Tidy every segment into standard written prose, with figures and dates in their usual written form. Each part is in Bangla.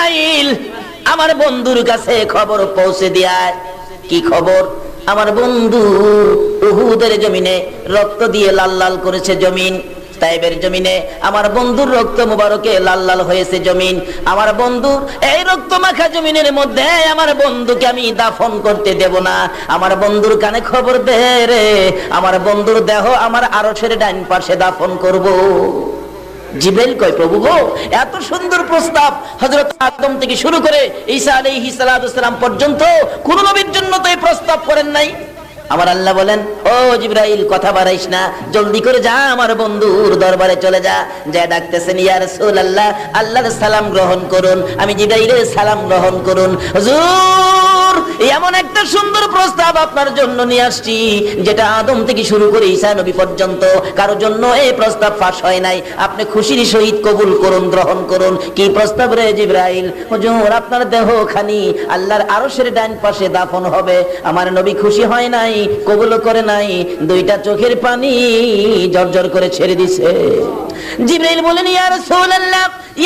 জিবরাইল আমার বন্ধুর কাছে খবর পৌঁছে দেয়। কি খবর? আমার বন্ধু উহুদের জমিনে রক্ত দিয়ে লাল লাল করেছে জমিন, তাইবের জমিনে আমার বন্ধুর রক্ত মুবারকে লাল লাল হয়েছে জমিন। আমার বন্ধুর এই রক্ত মাখা জমিনের মধ্যে আমার বন্ধুকে আমি দাফন করতে দেব না। আমার বন্ধুর কানে খবর দে রে, আমার বন্ধুর দেহ আমার আরশের ডান পাশে দাফন করব। জিবরাইল কয়, প্রভু গো, এত সুন্দর প্রস্তাব হযরত আদম থেকে শুরু করে ঈসা আলাইহিস সালাম পর্যন্ত কোন নবীর জন্য তো এই প্রস্তাব করেন নাই। আমার আল্লাহ বলেন, ও জিবরাইল কথা বাড়াইস না, জলদি করে যা আমার বন্ধুর দরবারে চলে যা। যা ডাকতেছেন, ইয়া রাসূলুল্লাহ, আল্লাহর সালাম গ্রহণ করুন। আমি জিবরাইলের সালাম গ্রহণ করুন। হুজুর, এমন একটা সুন্দর প্রস্তাব আপনার জন্য নিয়ে আসছি যেটা আদম থেকে শুরু করে ঈসা নবী পর্যন্ত কারোর জন্য এই প্রস্তাব ফাঁস হয় নাই। আপনি খুশির সহিত কবুল করুন, গ্রহণ করুন। কি প্রস্তাব রে জিবরাইল? হুজুর, আপনার দেহখানি আল্লাহর আরশের ডান পাশে দাফন হবে। আমার নবী খুশি হয় নাই, কবুল করে নাই, দুইটা চোখের পানি জর্জর করে ছেড়ে দিছে। জিবরাইল বলেন, ইয়া রাসূলুল্লাহ,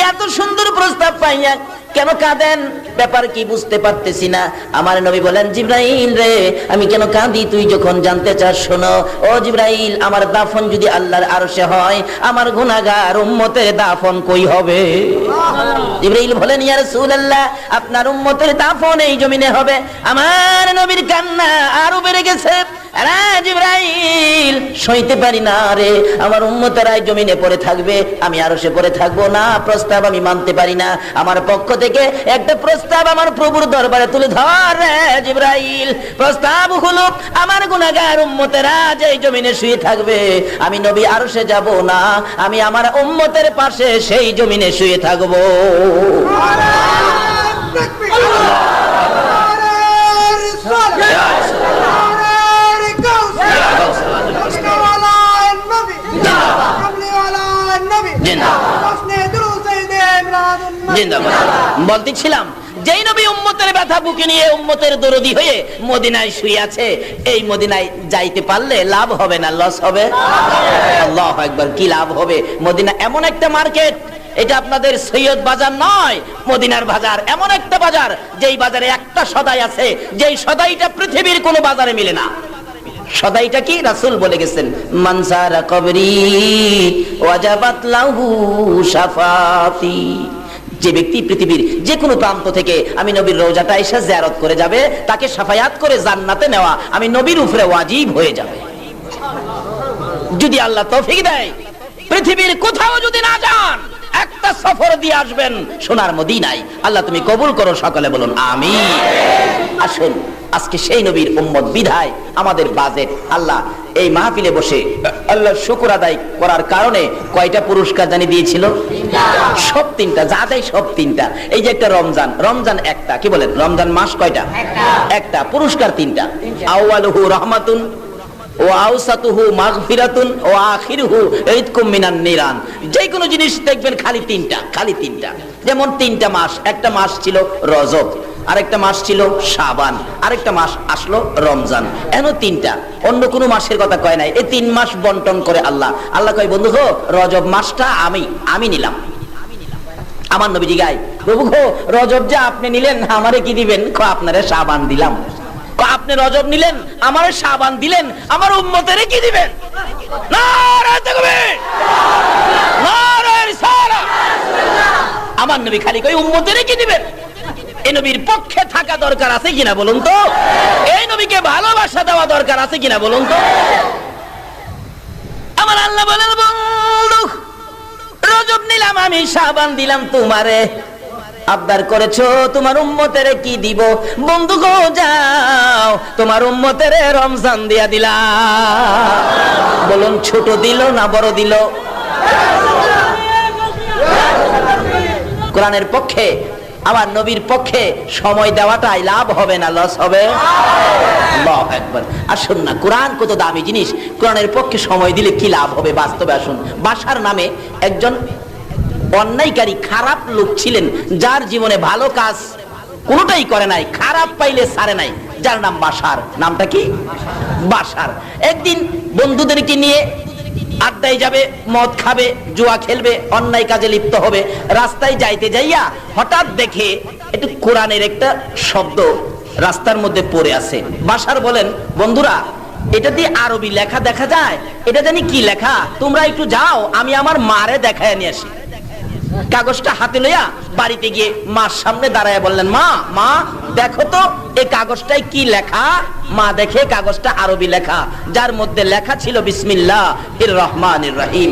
এত সুন্দর প্রস্তাব পাইয়া কেন কাঁদেন? ব্যাপার কি বুঝতে পারতেছি না। আমার নবী বলেন, জিবরাইল রে, আমি কেন কাঁদি তুই যখন জানতে চাস, শোনো। ও জিবরাইল, আমার দাফন যদি আল্লাহর আরশে হয়, আমার গুনাহগার উম্মতের দাফন কই হবে? জিবরাইল বলেন, ইয়া রাসূলুল্লাহ, আপনার উম্মতের দাফন এই জমিনে হবে। আমার নবীর কান্না আরো বেড়ে গেছে। আরে জিবরাইল, সইতে পারি না রে, আমার উম্মতেরা জমিনে পড়ে থাকবে, আমি আরশে পড়ে থাকবো না। প্রস্তাব আমি মানতে পারি না। আমার পক্ষ থেকে একটা প্রস্তাব আমার প্রভুর দরবারে তুলে ধর রে জিবরাইল। প্রস্তাব হলো, আমার গুনাহগার উম্মতেরা যে জমিনে শুয়ে থাকবে, আমি নবী আরশে যাব না, আমি আমার উম্মতের পাশে সেই জমিনে শুয়ে থাকবো। বলতেছিলাম, যেই নবী উম্মতের ব্যথা বুকে নিয়ে উম্মতের দরদি হয়ে মদিনায় শুয়ে আছে, এই মদিনায় যাইতে পারলে লাভ হবে না লস হবে? আল্লাহু আকবার, কি লাভ হবে? মদিনা এমন একটা মার্কেট, এটা আপনাদের সৈয়দ বাজার নয়, মদিনার বাজার এমন একটা বাজার যেই বাজারে একটা সদাই আছে, যেই সদাইটা পৃথিবীর কোনো বাজারে মিলে না। সদাইটা কি? রাসূল বলে গেছেন, মানসারা কবরি ওয়াজাবাত লাহু শাফাতি। যে ব্যক্তি পৃথিবীর যে কোনো প্রান্ত থেকে আমি নবীর রওজাটা এসে জিয়ারত করে যাবে, তাকে শাফায়াত করে জান্নাতে নেওয়া আমি নবীর উপরে ওয়াজিব হয়ে যাবে। যদি আল্লাহ তৌফিক দেয়, পৃথিবীর কোথাও যদি না যান, একটা সফর দিয়ে আসবেন সোনার মদিনায়। আল্লাহ তুমি কবুল করো, সকলে বলুন আমিন। আসুন, আজকে সেই নবীর উম্মত বিধায় আমাদের বাজেট আল্লাহ এই মাহফিলে বসে আল্লাহর শুকর আদায় করার কারণে কয়টা পুরস্কার জানি দিয়েছিল? সব তিনটা, যা দেয় সব তিনটা। এই যে একটা রমজান, রমজান একটা, কি বলেন, রমজান মাস কয়টা? একটা। পুরস্কার তিনটা। আউয়ালুহু রাহমাতুন ও আওসাতুহু মাগফিরাতুন ও আখিরুহু ইতকুম মিনান নিরান। যে কোনো জিনিস দেখবেন খালি তিনটা, খালি তিনটা। যেমন তিনটা মাস, একটা মাস ছিল রজব, আরেকটা মাস ছিল শাবান, আরেকটা মাস আসলো রমজান। এন তিনটা, অন্য কোনো মাসের কথা কয় নাই। এই 3 মাস বন্টন করে আল্লাহ। আল্লাহ কয়, বন্ধু গো, রজব মাসটা আমি নিলাম। আমার নবী জিগায়, প্রভু গো, রজব যে আপনি নিলেন, আমারে কি দিবেন? আপনারে শাবান দিলাম। আপনি রজব নিলেন, আমারে শাবান দিলেন, আমার উম্মতেরে কি দিবেন? নারায়ে তাকবীর, নারায়ে রিসালাত। আমার নবী খালি কয়, উম্মতেরে কি দিবেন? এই নবীর পক্ষে থাকা দরকার আছে কিনা বলুন তো? এই নবীকে ভালোবাসা দেওয়া দরকার আছে কিনা বলুন তো? আমার আল্লাহ বলেন, বন্ধু, রজব নিলাম আমি, শাবান দিলাম তোমারে। আবদার করেছো তোমার উম্মতেরে কি দিব? বন্ধু গো, যাও তোমার উম্মতেরে রমজান দিয়া দিলাম। বলুন, ছোট দিল না বড় দিল? কোরআনের পক্ষে, আমার নবীর পক্ষে সময় দেওয়াটাই লাভ হবে না লস হবে? আল্লাহু আকবার। আসুন না, কোরআন কত দামি জিনিস, কোরআনের পক্ষে সময় দিলে কি লাভ হবে বাস্তবে আসুন। বাশার নামে একজন অন্যায়কারী খারাপ লোক ছিলেন, যার জীবনে ভালো কাজ কোনোটাই করে নাই, খারাপ পাইলে ছাড়ে নাই, যার নাম বাশার। নামটা কি? বাশার। একদিন বন্ধুদেরকে নিয়ে আড্ডায় যাবে, মদ খাবে, জুয়া খেলবে, অন্যায় কাজে লিপ্ত হবে। রাস্তায় যাইতে যাইয়া হঠাৎ দেখে একটু কোরআনের একটা শব্দ রাস্তার মধ্যে পড়ে আছে। বাশার বলেন, বন্ধুরা এটা দিয়ে আরবি লেখা দেখা যায়, এটা জানি কি লেখা, তোমরা একটু যাও, আমি আমার মারে দেখায় নিয়ে আসি। কাগজটা হাতে লইয়া বাড়িতে গিয়ে মার সামনে দাঁড়ায় বললেন, মা মা দেখো তো এই কাগজটায় কি লেখা। মা দেখে কাগজটা আরবি লেখা, যার মধ্যে লেখা ছিল বিসমিল্লাহির রহমানির রহিম।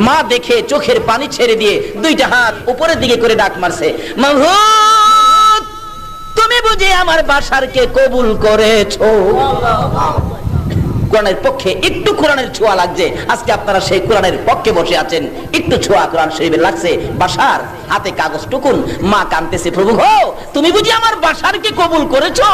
মা দেখে চোখের পানি ছেড়ে দিয়ে দুইটা হাত উপরের দিকে করে ডাক মারছে, মাহবুব তুমি বুঝি আমার বাশারকে কবুল করেছো? কোরআনের পক্ষে একটু কোরআনের ছোঁয়া লাগছে, আজকে আপনারা সেই কোরআনের পক্ষে বসে আছেন, একটু ছোঁয়া কোরআন শরীফের লাগছে। বাশার হাতে কাগজ টুকুন, মা কাঁদতেছে, প্রভু গো তুমি বুঝি আমার বাশারকে কবুল করেছো?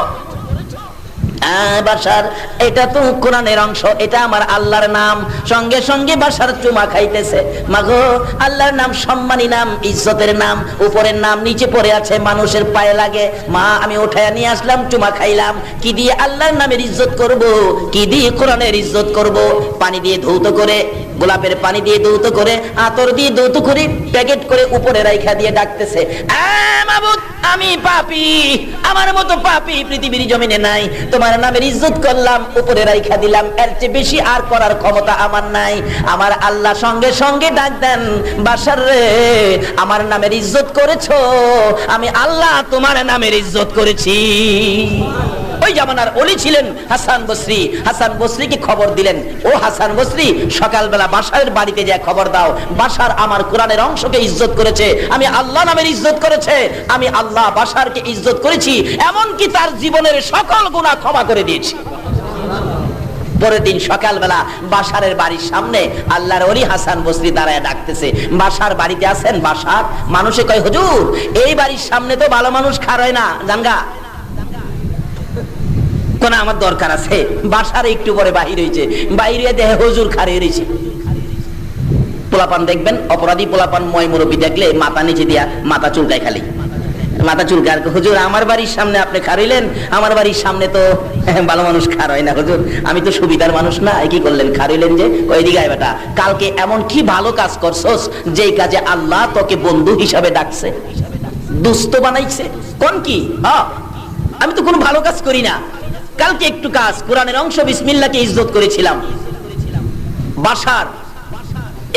বাশার এটা তো কোরআনের অংশ, এটা আমার আল্লাহর নাম। সঙ্গে সঙ্গে বাশার চুমা খাইতেছে। মাগো আল্লাহর নাম সম্মানী নাম, ইজ্জতের নাম, উপরের নাম নিচে পড়ে আছে, মানুষের পায়ে লাগে। মা আমি উঠায়া নিয়ে আসলাম, চুমা খাইলাম। কি দিয়ে আল্লাহর নামের ইজ্জত করব, কি দিয়ে কোরআনের ইজ্জত করব? পানি দিয়ে ধৌত করে, গোলাপের পানি দিয়ে ধৌত করে, আতর দিয়ে ধৌত করে, প্যাকেট করে উপরে রাইখা দিয়ে ডাকতেছে, মাবুদ আমি পাপী, আমার মতো পাপী পৃথিবীর জমিনে নাই। তোমার নামের ইজ্জত করলাম, উপরে রাইখা দিলাম, এর চেয়ে বেশি আর করার ক্ষমতা আমার নাই। আমার আল্লাহ সঙ্গে সঙ্গে ডাক দেন, বাশার রে আমার নামের ইজ্জত করেছো, আমি আল্লাহ তোমার নামের ইজ্জত করেছি। ওই জামানার ওলি ছিলেন হাসান বসরি। হাসান বসরিকে খবর দিলেন, ও হাসান বসরি সকালবেলা বাশারের বাড়িতে যায় খবর দাও, বাশার আমার কোরআনের অংশকে ইজ্জত করেছে, আমি আল্লাহ নামের ইজ্জত করেছে, আমি আল্লাহ বাশারকে ইজ্জত করেছি, এমনকি তার জীবনের সকল গুনাহ ক্ষমা করে দিয়েছি। পরের দিন সকালবেলা বাশারের বাড়ির সামনে আল্লাহর ওলি হাসান বসরি দাঁড়ায় ডাকতেছে, বাশার বাড়িতে আছেন? বাশার মানুষে কয়, হুজুর এই বাড়ির সামনে তো ভালো মানুষ খার হয় না, জানগা কোন আমার দরকার আছে। বাশার একটু পরে বাহির হয়েছে, বাহির হয়ে দেখে হুজুর খারে রয়েছে। পোলাপান দেখবেন, অপরাধী পোলাপান ময় মুরব্বী দেখলে মাথা নিচে দিয়া মাথা চুলকায়, খালি মাথা চুলকায়। হুজুর আমার বাড়ির সামনে আপনি খারিলেন, আমার বাড়ির সামনে তো ভালো মানুষ খার হয় না হুজুর, আমি তো সুবিধার মানুষ না, কি করলেন খারিলেন যে? ওই দিকে আয় বেটা, কালকে এমন কি ভালো কাজ করছস যেই কাজে আল্লাহ তোকে বন্ধু হিসাবে ডাকছে, দুস্থ বানাইছে? কোন কি? আমি তো কোনো ভালো কাজ করি না, কালকে একটু কাজ কোরআনের অংশ বিসমিল্লাহকে ইজ্জত করেছিলাম। বাশার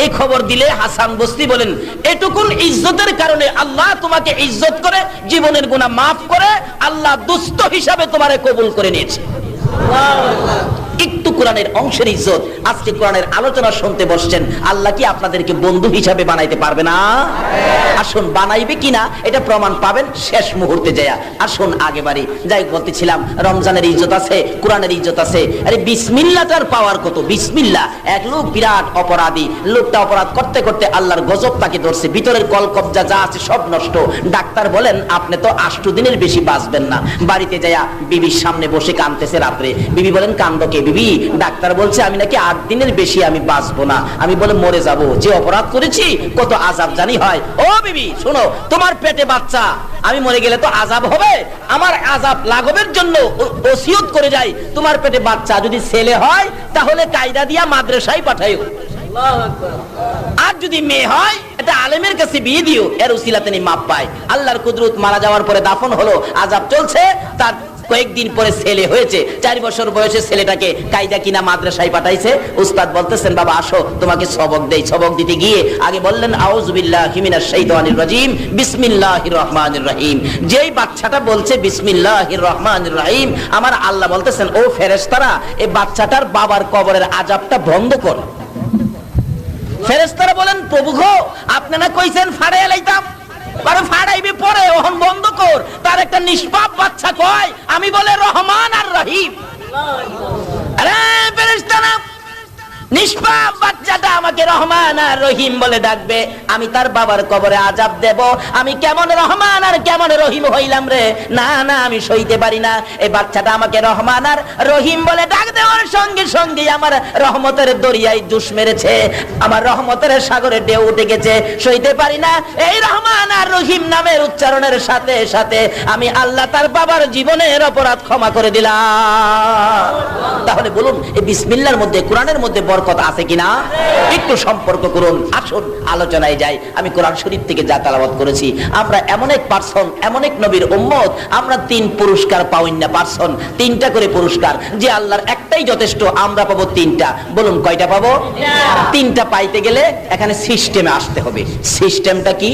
এই খবর দিলে হাসান বসরি বলেন, এটুকুন ইজ্জতের কারণে আল্লাহ তোমাকে ইজ্জত করে, জীবনের গুনাহ মাফ করে, আল্লাহ দুস্থ হিসাবে তোমারে কবুল করে নিয়েছে। একটু কোরআনের অংশের ইজ্জত। আজকে কোরআনের আলোচনা শুনতে বসছেন, আল্লাহ কি আপনাদেরকে বন্ধু হিসাবে বানাইতে পারবে না? আসুন, বানাইবে কিনা এটা প্রমাণ পাবেন শেষ মুহূর্তে যায়। আসুন আগে বাড়ি যাই, বলতেছিলাম রমজানের ইজ্জত আছে, কোরআনের ইজ্জত আছে। আরে বিসমিল্লাহটার পাওয়ার কত! বিসমিল্লাহ, এক লোক বিরাট অপরাধী, লোকটা অপরাধ করতে করতে আল্লাহর গজব তাকে ধরছে, ভিতরের কল কবজা যা আছে সব নষ্ট। ডাক্তার বলেন আপনি তো 8 দিনের বেশি বাঁচবেন না। বাড়িতে যায়া বিবির সামনে বসে কাঁদতেছে রাত্রে। বিবি বলেন, কান্দো কে বিবি? ডাক্তার বলছে আমি নাকি 8 দিনের বেশি আমি বাঁচবো না। আমি বলে মরে যাব, যে অপরাধ করেছি কত আযাব জানি হয়। ও বিবি শোনো, তোমার পেটে বাচ্চা, আমি মরে গেলে তো আযাব হবে, আমার আযাব লাঘবের জন্য ওসিয়ত করে যাই, তোমার পেটে বাচ্চা যদি ছেলে হয় তাহলে কায়দা দিয়া মাদ্রাসায় পাঠাইও, আর যদি মেয়ে হয় এটা আলেমের কাছে বিয়ে দিও, এর উসিলাতে নি মাপ পায়। আল্লাহর কুদরত, মারা যাওয়ার পরে দাফন হলো, আযাব চলছে, তার কয়েকদিন পরে ছেলে হয়েছে, 4 বছর বয়সে ছেলেটাকে কায়দা কিনা মাদ্রাসায় পাঠাইছে। উস্তাদ বলতেছেন বাবা আসো তোমাকে সবক দেই। সবক দিতে গিয়ে আগে বললেন আউযু বিল্লাহি মিনাশ শাইতানির রাজিম, বিসমিল্লাহির রহমানির রহিম। যেই বাচ্চাটা বলছে বিসমিল্লাহির রহমানির রহিম, আমার আল্লাহ বলতেছেন ও ফেরেশতারা এই বাচ্চাটার বাবার কবরের আযাবটা বন্ধ কর। ফেরেশতারা বলেন প্রভু গো আপনি না কইছেন ফাড়াইয়া লাইতাম, কারণ ফাড়াইবে পরে, ওহন বন্ধ কর। তার একটা নিষ্পাপ বাচ্চা কয় আমি বলে রহমান আর রহিম। আরে ফেরেশতারা, নিষ্পাপ বাচ্চাটা আমাকে রহমান আর রহিম বলে ডাকবে, আমি তার বাবার কবরে আযাব দেব, আমি কেমন রহমান আর কেমন রহিম হইলাম রে? না না, আমি সইতে পারি না। এই বাচ্চাটা আমাকে রহমান আর রহিম বলে ডাক দেওয়ার সঙ্গে সঙ্গে আমার রহমতের দরিয়ায় জুস মেরেছে, আমার রহমতের সাগরে ঢেউ উঠে গেছে, সইতে পারি না। এই রহমান আর রহিম নামের উচ্চারণের সাথে সাথে আমি আল্লাহ তার বাবার জীবনের অপরাধ ক্ষমা করে দিলাম। তাহলে বলুন এই বিসমিল্লাহর মধ্যে, কোরআনের মধ্যে বরকত আছে কিনা? একটু সম্পর্ক করুন। আসুন আলোচনায় যাই। আমি কোরআন শরীফ থেকে যা তেলাওয়াত করেছি, আমরা এমন এক পার্সন, এমন এক নবীর উম্মত, আমরা 3 পুরস্কার পাওই না পার্সন, 3টা করে পুরস্কার। যে আল্লাহর একটাই যথেষ্ট, আমরা পাবো 3টা। বলুন কয়টা পাবো? 3টা পাইতে গেলে এখানে সিস্টেমে আসতে হবে। সিস্টেমটা কি?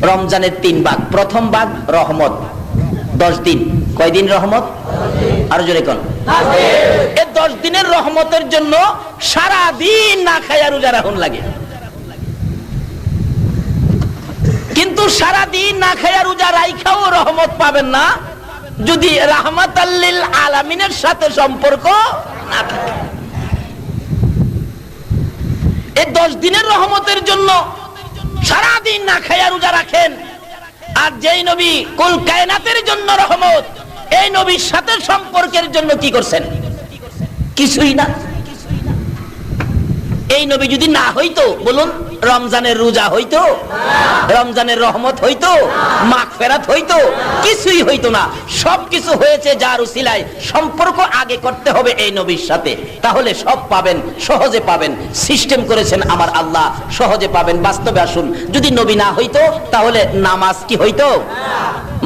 রমজানের 3 ভাগ। প্রথম ভাগ রহমত, 10 দিন। কয় দিন রহমত? আরো জোরে কোন? এই 10 দিনের রহমতের জন্য সারা দিন না খায়া রোজা রাখুন লাগে। কিন্তু সারা দিন না খায়া রোজা রাইখাও রহমত পাবেন না যদি রাহমাতাল লিল আলামিনের সাথে সম্পর্ক না থাকে। এই 10 দিনের রহমতের জন্য সারা দিন না খায়া রোজা রাখেন। আর যেই নবী কুল কায়নাতের জন্য রহমত, এই নবীর সাথে সম্পর্কের জন্য কি করছেন? কিছুই না। এই নবী যদি না হইতো, বলুন রমজানের রোজা হইতো? রমজানের রহমত হইতো? মাগফিরাত হইতো? কিছুই হইতো না। সবকিছু হয়েছে যার উসিলায়। সম্পর্ক আগে করতে হবে এই নবীর সাথে, তাহলে সব পাবেন, সহজে পাবেন। সিস্টেম করেছেন আমার আল্লাহ, সহজে পাবেন। বাস্তবে আসুন, যদি নবী না হইতো তাহলে নামাজ কি হইতো?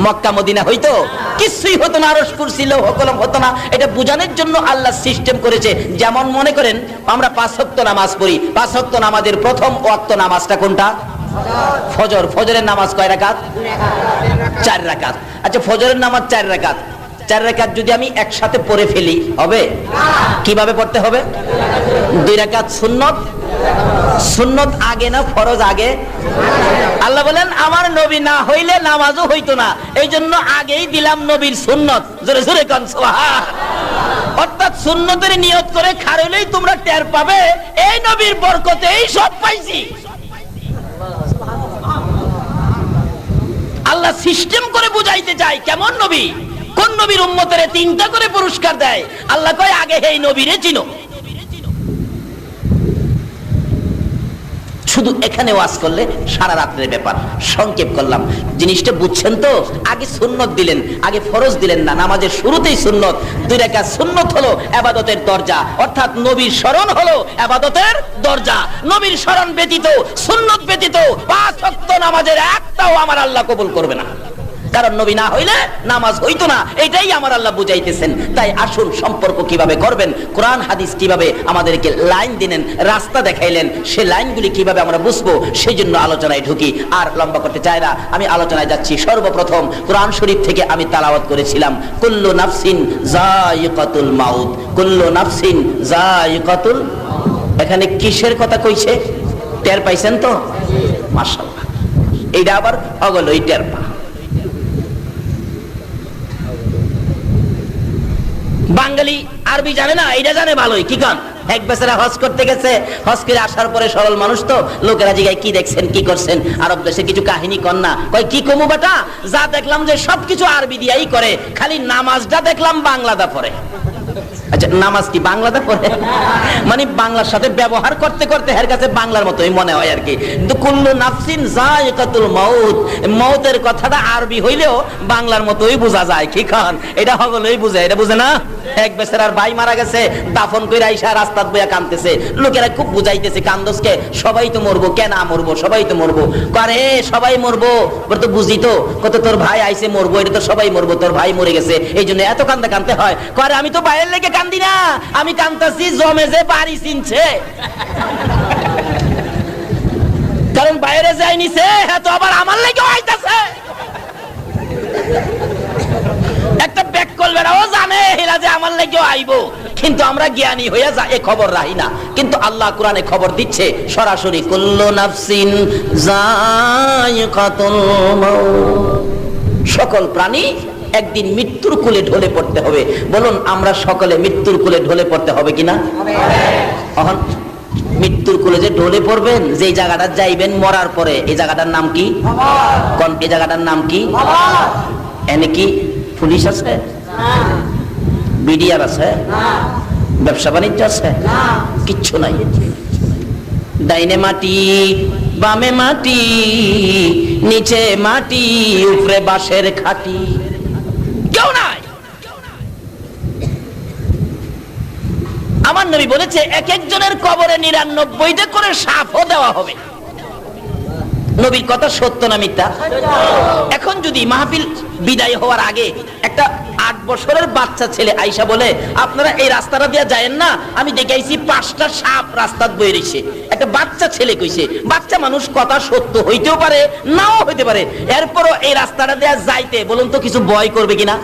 মক্কা মদিনা হইতো? কিছুই হতো না। আরশ কুরসি লৌহ কলম হতো না। এটা বোঝানোর জন্য আল্লাহ সিস্টেম করেছে। যেমন মনে করেন আমরা 5 ওয়াক্ত নামাজ পড়ি। 5 ওয়াক্ত নামাজের প্রথম ওয়াক্ত নামাজটা কোনটা? ফজর। ফজরের নামাজ কয় রাকাত? 4 রাকাত। আচ্ছা, ফজরের নামাজ 4 রাকাত। 4 রাকাত যদি আমি একসাথে পড়ে ফেলি হবে? কিভাবে পড়তে হবে? 2 রাকাত সুন্নত। সুন্নত আগে না ফরজ আগে? আল্লাহ বলেন আমার নবী না হইলে নামাজও হইতো না, এই জন্য আগেই দিলাম নবীর সুন্নত। জোরে জোরে কোন সুবহান। অর্থাৎ সুন্নতের নিয়ত করে খারইলেই তোমরা টের পাবে এই নবীর বরকতেই সব পাইছি। আল্লাহ সিস্টেম করে বুঝাইতে চায় কেমন নবী, কোন নবীর উম্মতের 3টা করে পুরস্কার দেয়। আল্লাহ কয় আগে এই নবীরে চিনো। শুধু এখানে ওয়াজ করলে সারা রাতের ব্যাপার। সংক্ষেপ করলাম, জিনিসটা বুঝছেন তো? আগে সুন্নত দিলেন, আগে ফরজ দিলেন না। নামাজের শুরুতেই সুন্নত। 2 রাকাত সুন্নত হলো ইবাদতের দরজা, অর্থাৎ নবীর শরণ হলো ইবাদতের দরজা। নবীর শরণ ব্যতীত, সুন্নত ব্যতীত 5 ওয়াক্ত নামাজের একটাও আমার আল্লাহ কবুল করবে না। কারণ নবী না হইলে নামাজ হইতো না, এটাই আমার আল্লাহ বুঝাইতেছেন। তাই আসুন সম্পর্ক কিভাবে করবেন, কোরআন হাদিস কিভাবে আমাদেরকে লাইন দিলেন, রাস্তা দেখাইলেন, সে লাইনগুলি কিভাবে আমরা বুঝবো, সেই জন্য আলোচনায় ঢুকি। আর লম্বা করতে চাই না, আমি আলোচনায় যাচ্ছি। সর্বপ্রথম কোরআন শরীফ থেকে আমি তেলাওয়াত করেছিলাম কুল্লু নাফসিন যায়িকাতুল মাউত। কুল্লু নাফসিন যায়িকাতুল। এখানে কিসের কথা কইছে? টের পাইছেন তো? মাশাআল্লাহ। এইটা আবার অগলই টের পা। বাঙালি আরবি জানে না, এটা জানে ভালোই। কি কান? এক বেচারা হজ করতে গেছে, হজ করে আসার পরে সরল মানুষ তো, লোকেরা জিগায় কি দেখছেন, কি করছেন, আরব দেশে কিছু কাহিনী কর না। কয় কি কমু বেটা, যা দেখলাম যে সবকিছু আরবি দিয়াই করে, খালি নামাজটা দেখলাম বাংলাদা পড়ে। আচ্ছা, নামাজ কি বাংলাতে পড়ে? মানে বাংলার সাথে ব্যবহার করতে করতে এর কাছে বাংলার মতোই মনে হয় আর কি। কিন্তু কুল্লু নাফসিন যায়িকাতুল মাউত, মউতের কথাটা আরবি হইলেও বাংলার মতোই বোঝা যায়। কি খান? এটা হগলই বুঝে, এটা বুঝে না? এক বেচারার ভাই মারা গেছে, দাফন কইরা আইসা রাস্তাত বইয়া কাঁদতেছে। লোকেরা খুব বুঝাইতেছে কান্দসকে, সবাই তো মরবো, কেন মরবো, সবাই তো মরবো। করে সবাই মরবো, বলে তো বুঝি তো, কত তোর ভাই আইছে মরবো, এটা তো সবাই মরবো, তোর ভাই মরে গেছে এই জন্য এত কান্দা কানতে হয়। করে আমি তো ভাইয়ের লেগে কান্দি না, আমি কান্তাছি জমে যে বাড়ি চিনছে। কারণ বাইরে যাই নিছে, হ্যাঁ তো আবার আমার লেগে আইতাছে। একটা ব্যাক করবে না, ও জানে এরা যে আমার লেগে আইবো, কিন্তু আমরা জ্ঞানী হইয়া যা এ খবর রাখি না। কিন্তু আল্লাহ কোরআনে খবর দিচ্ছে সরাসরি, কুল্লু নাফসিন যায়িকাতুল মাউত। সকল প্রাণী একদিন মৃত্যুর কোলে ঢলে পড়তে হবে। বলুন আমরা সকলে মৃত্যুর কোলে ঢলে পড়তে হবে কিনা? এখন মৃত্যুর কোলে যে ঢলে পড়বেন, যে জায়গাটা যাইবেন মরার পরে, এই জায়গাটার নাম কি? কোন এই জায়গাটার নাম কি? এনে কি পুলিশ আছে? বিডিআর আছে? ব্যবসা বাণিজ্য আছে? কিচ্ছু নাই। ডাইনে মাটি, বামে মাটি, নিচে মাটি, উপরে বাঁশের খাটি, কেউ নাই। আমার আমার নবী বলেছে এক একজনের কবরে 99টা করে সাপও দেওয়া হবে। নবীর কথা সত্য না মিথ্যা? এখন যদি মাহফিল বিদায় হওয়ার আগে একটা 8 বছরের বাচ্চা ছেলে আইসা বলে আপনারা এই রাস্তাটা দিয়ে যায়েন না, আমি দেখাইছি 5টা সাপ রাস্তাত বয়ে রইছে, একটা বাচ্চা ছেলে কইছে, বাচ্চা মানুষ কথা সত্য হইতেও পারে নাও হইতে পারে, এরপরও এই রাস্তাটা দিয়ে যাইতে বলুন তো কিছু ভয় করবে কিনা?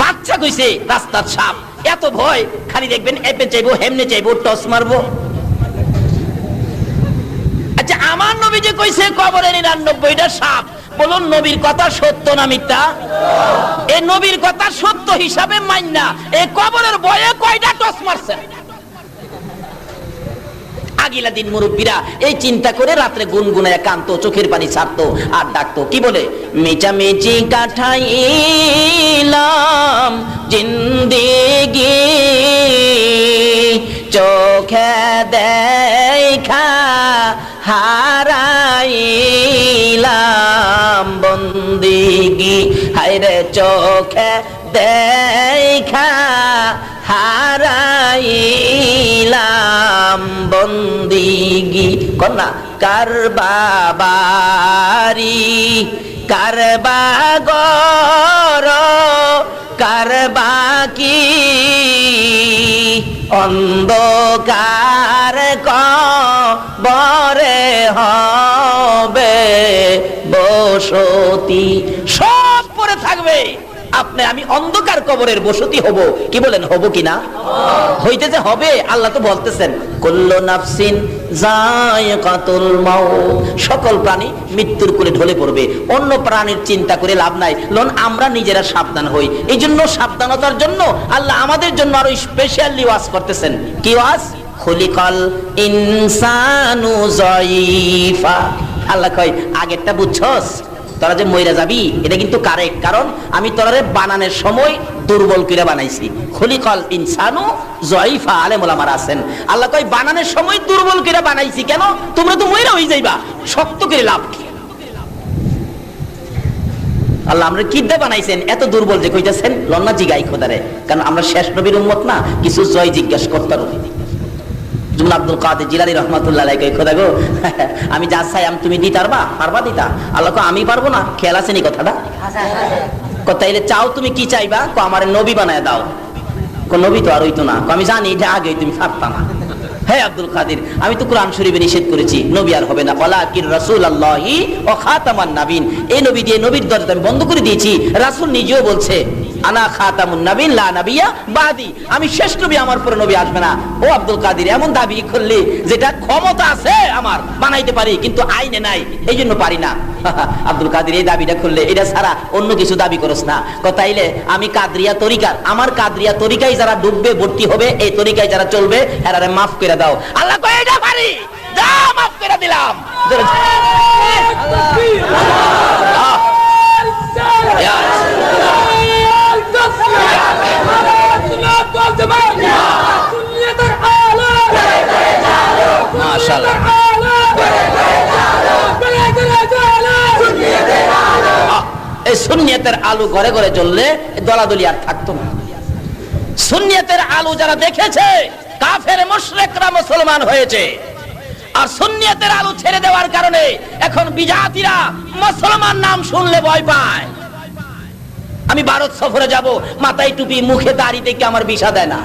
বাচ্চা কইছে রাস্তার সাপ, এত ভয়, খালি দেখবেন এপে চাইবো হেমনে চাইবো টস মারবো। আচ্ছা আমার নবী যে কইছে কবরে 99টা সাপ, বলুন নবীর কথা সত্য না মিথ্যা? এই নবীর কথা সত্য হিসাবে মাইন্না এই কবরের ভয়ে কয়টা টস মারছেন? আগিলা দিন মুরব্বীরা এই চিন্তা করে রাত্রে গুনগুনায় কাঁদতো, চোখের পানি ছাড়তো আর ডাকতো, কি বলে? মিচামিচি কাটাইলাম জিন্দেগি, চোখে দেখা হারাইলাম বন্দিগি, হায়রে চোখে দেখা হারাইলাম বন্দিগি। কন্যা কারবাবারি কারবাগর কারবাকি অন্ধকার কবরে হবে বসতি। সব পরে থাকবে, আপনি আমি অন্ধকার কবরের বসতি হব। কি বলেন, হব কিনা? হইতে যে হবে, আল্লাহ তো বলতেছেন কুল্লু নাফসিন যায়কাতুল মাউত, সকল প্রাণী মৃত্যুর কোলে ঢলে পড়বে। অন্য প্রাণীর চিন্তা করে লাভ নাই, লন আমরা নিজেরা সাবধান হই। এই জন্য সাবধানতার জন্য আল্লাহ আমাদের জন্য আরো স্পেশালি ওয়াজ করতেছেন। কি ওয়াজ? খুলিকাল ইনসানু যায়ীফা। আল্লাহ কয় আগেরটা বুঝছস, তোরা যে মইরা যাবি এটা কিন্তু কারেক্ট, কারণ আমি তোরারে বানানোর সময় দুর্বল করে বানাইছি। খুলিকাল ইনসানু যায়ীফা, আলেম ওলামারা আছেন, আল্লাহ কয় বানানোর সময় দুর্বল করে বানাইছি। কেন? তোমরা তো মইরা হই যাইবা, শক্ত করে লাভ কি? আল্লাহ আমরা কি দিয়ে বানাইছেন এত দুর্বল যে কইতাছেন? লন্না জিগাই খোদারে, কারণ আমরা শেষ নবীর উম্মত না, কিছু জয় জিজ্ঞাস করতাম। জুমলা আব্দুল কাদের জিলানী রহমাতুল্লাহ আলাইহি কই, খোদা গো আমি যা চাই তুমি দিতে পারবা দিতা? আল্লাহ কো আমি পারবো না? খেয়াল আছে নি কথাটা? তাইলে চাও তুমি কি চাইবা? কো আমার নবী বানায় দাও। কো নবী তো আর হইতো না। কো আমি জানি এটা আগে তুমি পারতা না। হে আব্দুল কাদের, আমি তো কোরআন শরীফে নিষেধ করেছি নবী আর হবে না, ওয়ালাকির রাসূলুল্লাহি ওয়া খাতামান নাবিয়িন, এই নবী দিয়ে নবীর দরজা আমি বন্ধ করে দিয়েছি। রাসূল নিজেও বলছে আনা খাতামুন নাবিয়িন লা নাবিয়্যা বাদি, আমি শেষ নবী, আমার পরে নবী আসবে না। ও আব্দুল কাদের, এমন দাবি করলি যেটা ক্ষমতা আছে আমার বানাইতে পারি, কিন্তু আইনে নাই, এই জন্য পারি না। আব্দুল কাদের এই দাবিটা করলে এটা ছাড়া অন্য কিছু দাবি করস না। তাইলে আমি কাদরিয়া তরিকার, আমার কাদরিয়া তরিকায় যারা ডুববে ভর্তি হবে, এই তরিকায় যারা চলবে এরারে মাফ করে দাও। আল্লাহ কয় এটা পারি, যা মাফ করে দিলাম। মাশাআল্লাহ, এই সুন্নিয়তের আলু ঘরে ঘরে জ্বললে দলাদলি আর থাকতো না। সুন্নিয়তের আলু যারা দেখেছে, কাফের মুশরিকরা মুসলমান হয়েছে, আর সুন্নিয়তের আলু ছেড়ে দেওয়ার কারণে এখন বিজাতিরা মুসলমান নাম শুনলে ভয় পায়। আমি ভারত সফরে যাব, মাথায় টুপি মুখে দাড়ি দেখে আমার ভিসা দেয় না।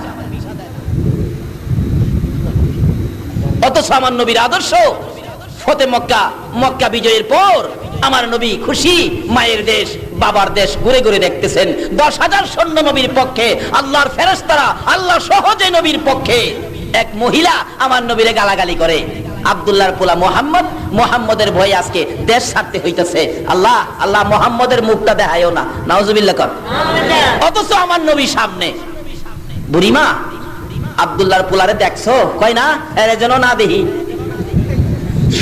অথচ আমার নবীর আদর্শ, ফতে মক্কা, মক্কা বিজয়ের পর আমার নবী খুশি, মায়ের দেশ বাবার দেশ ঘুরে ঘুরে দেখতেছেন। 10,000 সৈন্য নবীর পক্ষে, আল্লাহর ফেরেশতারা আল্লাহ সহজে নবীর পক্ষে। এক মহিলা আমার নবীরে গালাগালি করে, আব্দুল্লাহর পোলা মোহাম্মদ, মোহাম্মদের ভয়ে আজকে দেশ ছাড়তে হইতেছে। আল্লাহ আল্লাহ মোহাম্মদের মুখটা দেখায়ও না, নাউজুবিল্লাহ কর। অথচ আমার নবী সামনে। বুড়িমা আব্দুল্লাহর পোলারে দেখছো? কয় না, এর যেন না দেখি।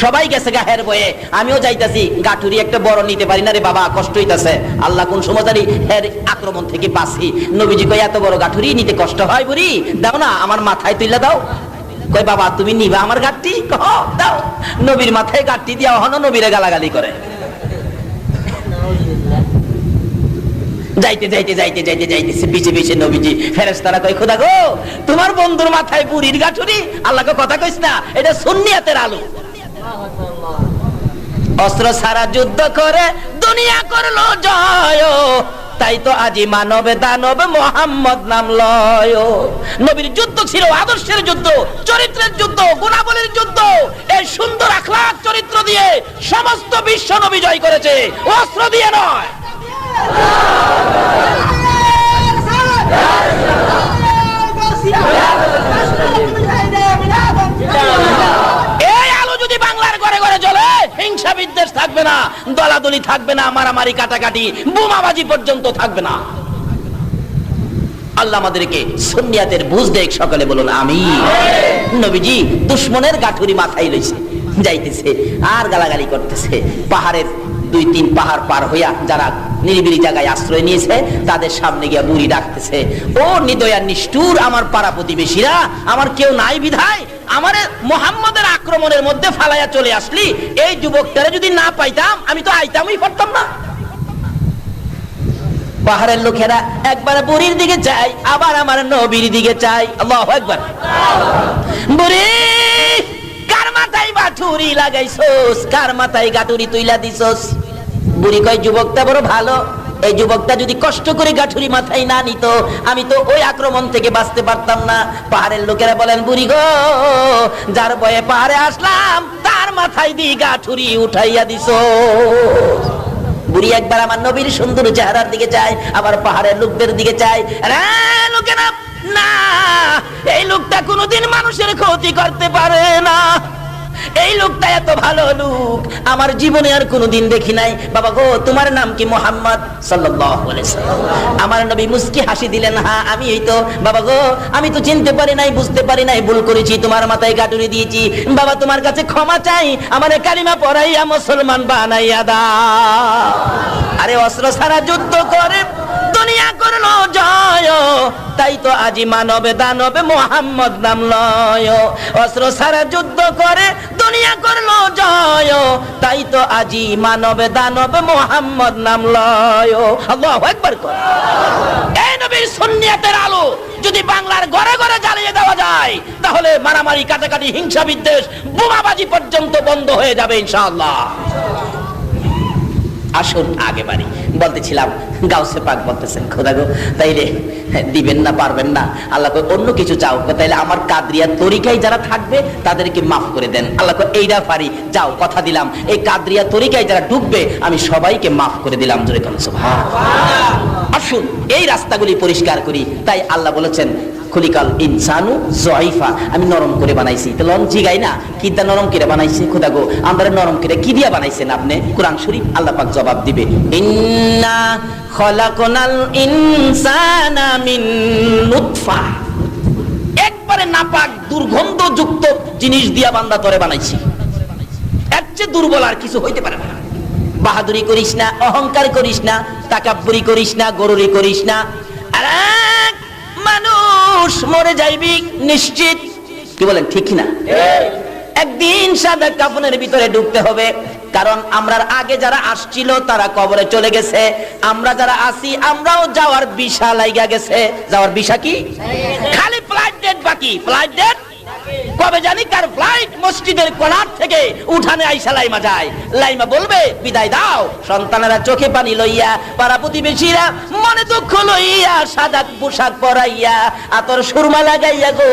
সবাই গেছে গাহের বয়ে, আমিও যাইতাছি, গাঠুরি একটা বড় নিতে পারি না রে বাবা, কষ্ট হইতাছে। আল্লাহ কোন সময় জানি এর আক্রমণ থেকে বাঁচি। নবীজি কয় এত বড় গাঠুরি নিতে কষ্ট হয় বুড়ি, দাও না আমার মাথায় তুইলা দাও। কয় বাবা তুমি নিবা আমার গাঠটি? দাও। নবীর মাথায় গাঠটি দিয়া হন নবীরে গালাগালি করে। যাইতে যাইতে যাইতে যাইতে যাইতেছে পিছে পিছে নবীজি। ফেরেশতারা কয় খোদা গো তোমার বন্ধুর মাথায় বুড়ির গাঁঠুরি, আল্লাহকে কথা কইস না, এটা সুন্নিয়াতের আলো। অস্ত্র ছাড়া যুদ্ধ করে দুনিয়া করলো জয়, তাই তো আজি মানবে দানবে মোহাম্মদ নাম লয়। নবীর যুদ্ধ ছিল আদর্শের যুদ্ধ, চরিত্রের যুদ্ধ, গুণাবলীর যুদ্ধ। এই সুন্দর আখলাক চরিত্র দিয়ে সমস্ত বিশ্ব নবী জয় করেছে, অস্ত্র দিয়ে নয়। এই আলো যদি বাংলার ঘরে ঘরে জ্বলে, হিংসা বিদ্বেষ থাকবে না, দলাদলি থাকবে না, মারামারি কাটাকাটি বোমাবাজি পর্যন্ত থাকবে না। আল্লাহ আমাদেরকে সুন্নিয়াতের বুঝ দেখ, সকলে বলুন আমিন। নবীজি দুশমনের গাঠুরি মাথায় লইছে, যাইতেছে আর গালাগালি করতেছে। পাহাড়ের 2-3 পাহাড় পার হইয়া যারা নিরিবিলি জায়গায় আশ্রয় নিয়েছে তাদের সামনে গিয়া বুড়ি ডাকতেছে, ও নিদয়া নিষ্ঠুর আমার পাড়া প্রতিবেশীরা, আমার কেউ নাই বিধায় আমারে মুহাম্মদের আক্রমণের মধ্যে ফালাইয়া চলে আসলি। এই যুবকটারে যদি না পাইতাম আমি তো আইতামই পারতাম না। পাহাড়ের লোকেরা একবার বুড়ির দিকে চাই, আবার আমার নবীর দিকে চাই। আল্লাহু আকবার। বুড়ি কার মাথায় গাঁঠুরি লাগাইছস, কার মাথায় গাঁঠুরি তুইলা দিছস? বুড়ি কয় যুবকটা বড় ভালো, এই যুবকটা যদি কষ্ট করে গাঁঠুরি মাথায় না নিত আমি তো ওই আক্রমণ থেকে বাঁচতে পারতাম না। পাহাড়ের লোকেরা বলেন বুড়ি গো, যার ভয়ে পাহাড়ে আসলাম তার মাথায় দিয়ে গাঁঠুরি উঠাইয়া দিছো। বুড়ি একবার আমার নবীর সুন্দর চেহারার দিকে চায়, আবার পাহাড়ের লোকদের দিকে চায়। লোকেরা না, এই লোকটা কোনোদিন মানুষের ক্ষতি করতে পারে না, এই লোকটা এত ভালো লোক আমার জীবনে আর কোনোদিন দেখি নাই। বাবা গো তোমার নাম কি? মুহাম্মদ সাল্লাল্লাহু আলাইহি সাল্লাম। আমার নবী মুস্কি হাসি দিলেন, হ্যাঁ আমি এই তো। বাবা গো আমি তো চিনতে পারি নাই, বুঝতে পারি নাই, ভুল করেছি, তোমার মাথায় গাঁটুরি দিয়েছি। বাবা তোমার কাছে ক্ষমা চাই, আমারে কালিমা পড়াইয়া মুসলমান বানাইয়া দাও। আরে অস্ত্র ছাড়া যুদ্ধ করে দুনিয়া করলো জয়, তাই তো আজি মানবে দানবে মোহাম্মদ নাম লয়। অস্ত্র ছাড়া যুদ্ধ করে দুনিয়া করলো জয়, তাই তো আজি মানবে দানবে মোহাম্মদ নাম লয়। আল্লাহু আকবার। এই নবীর সুন্নিয়াতের আলো যদি বাংলার ঘরে ঘরে জ্বালিয়ে দেওয়া যায়, তাহলে মারামারি কাটাকাটি হিংসা বিদ্বেষ বোমাবাজি পর্যন্ত বন্ধ হয়ে যাবে ইনশাআল্লাহ। আসুন আগে বাড়ি। বলতেছিলাম গাউসে পাক বলতেছেন খোদা গো তাইলে দিবেন না পারবেন না, আল্লাহ অন্য কিছু চাও, তাইলে আমার কাদরিয়া তরিকায় যারা থাকবে তাদেরকে মাফ করে দেন। আল্লাহ এইটা পারি, যাও কথা দিলাম, এই কাদরিয়া তরিকায় যারা ডুববে আমি সবাইকে মাফ করে দিলাম। জোরে কোন সুবহানাল্লাহ। আসুন এই রাস্তাগুলি পরিষ্কার করি। তাই আল্লাহ বলেছেন খুলিকাল ইনসানু যায়ফা, আমি নরম করে বানাইছি। তো লন জিগাই না কি দা নরম করে বানাইছে? খোদা গো আমরা নরম করে কি দিয়া বানাইছেন আপনি? কোরআন শরীফ আল্লাহ পাক জবাব দিবে, ইন্না খলাকনাল ইনসানা মিন নুতফা। একবারে নাপাক দুর্গন্ধযুক্ত জিনিস দিয়া বান্দা তরে বানাইছি, এর চেয়ে দুর্বল আর কিছু হইতে পারে না। বাহাদুরি করিস না, অহংকার করিস না, তাকাব্বুরি করিস না, গরুরি করিস না। আর মানুষ মরে যাইবি নিশ্চিত, কি বলেন ঠিক না? একদিন সাদা কাফনের ভিতরে ঢুকতে হবে, কারণ আমরার আগে যারা আসছিল তারা কবরে চলে গেছে, আমরা যারা আসি আমরাও যাওয়ার বিশা লাইগা গেছে। যাওয়ার বিশা কি? খালি ফ্লাইট ডেট বাকি। ফ্লাইট ডেট কবে জানি কার ফ্লাইট মসজিদের কোণার থেকে উঠানে আইসা লাইমা যায়, লাইমা বলবে বিদায় দাও। সন্তানেরা চোখে পানি লইয়া, পাড়া প্রতিবেশীরা মনে দুঃখ লইয়া, সাদা পোশাক পরাইয়া, আতর সুরমা লাগাইয়া গো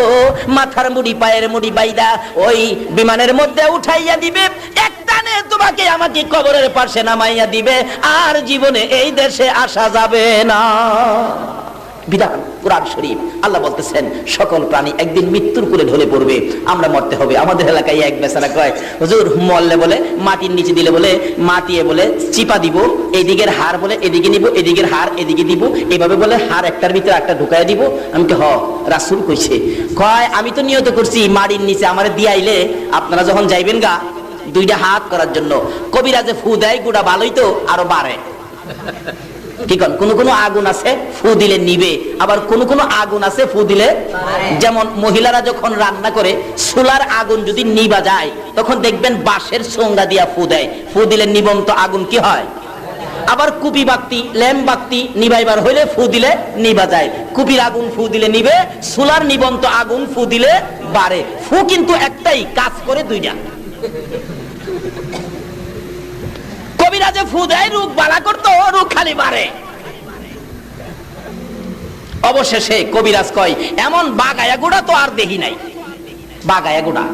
মাথার মুড়ি পায়ের মুড়ি বাইদা ওই বিমানের মধ্যে উঠাইয়া দিবে, একটানে তোমাকে আমাকে কবরের পাশে নামাইয়া দিবে, আর জীবনে এই দেশে আসা যাবে না। বিধান কোরআন শরীফ আল্লাহ বলতেছেন সকল প্রাণী একদিন মৃত্যুর কোলে ঢলে পড়বে, আমরা মরতে হবে। আমাদের এলাকায় এক বেচারা কয় হুজুর মরলে বলে মাটির নিচে দিলে বলে মাটিয়ে বলে চিপা দিব, এদিকের হার বলে এদিকে নিব, এদিকের হার এদিকে দিব, এভাবে বলে হার একটার ভিতরে একটা ঢুকাই দিব। আমি হ রাসূল কইছে, কয় আমি তো নিয়ত করছি মাটির নিচে আমারে দিয়াইলে আপনারা যখন যাইবেন গা দুইটা হাত করার জন্য, কবিরাজে ফু দেয় গোটা ভালোই তো আরো বাড়ে। ঠিক কোন কোন আগুন আছে ফু দিলে নিবে, আবার কোন কোন আগুন আছে ফু দিলে, যেমন মহিলারা যখন রান্না করে চুলার আগুন যদি নিবা যায় তখন দেখবেন বাঁশের চোঙ্গা দিয়া ফু দেয়, ফু দিলে নিবন্ত আগুন কি হয়? আবার কুপি বাতি ল্যাম্প বাতি নিবাইবার হইলে ফু দিলে নিবা যায়, কুপির আগুন ফু দিলে নিবে, সোলার নিবন্ত আগুন ফু দিলে বাড়ে। ফু কিন্তু একটাই, কাজ করে দুইটা। কবিরাজে ফু দেয় রোগ বালা করতো, রোগ খালি বাড়ে। অবশেষে কবিরাজ কয় এমন বাগায়া গোড়া তো আর দেখি নাই। বাগায়া গোড়া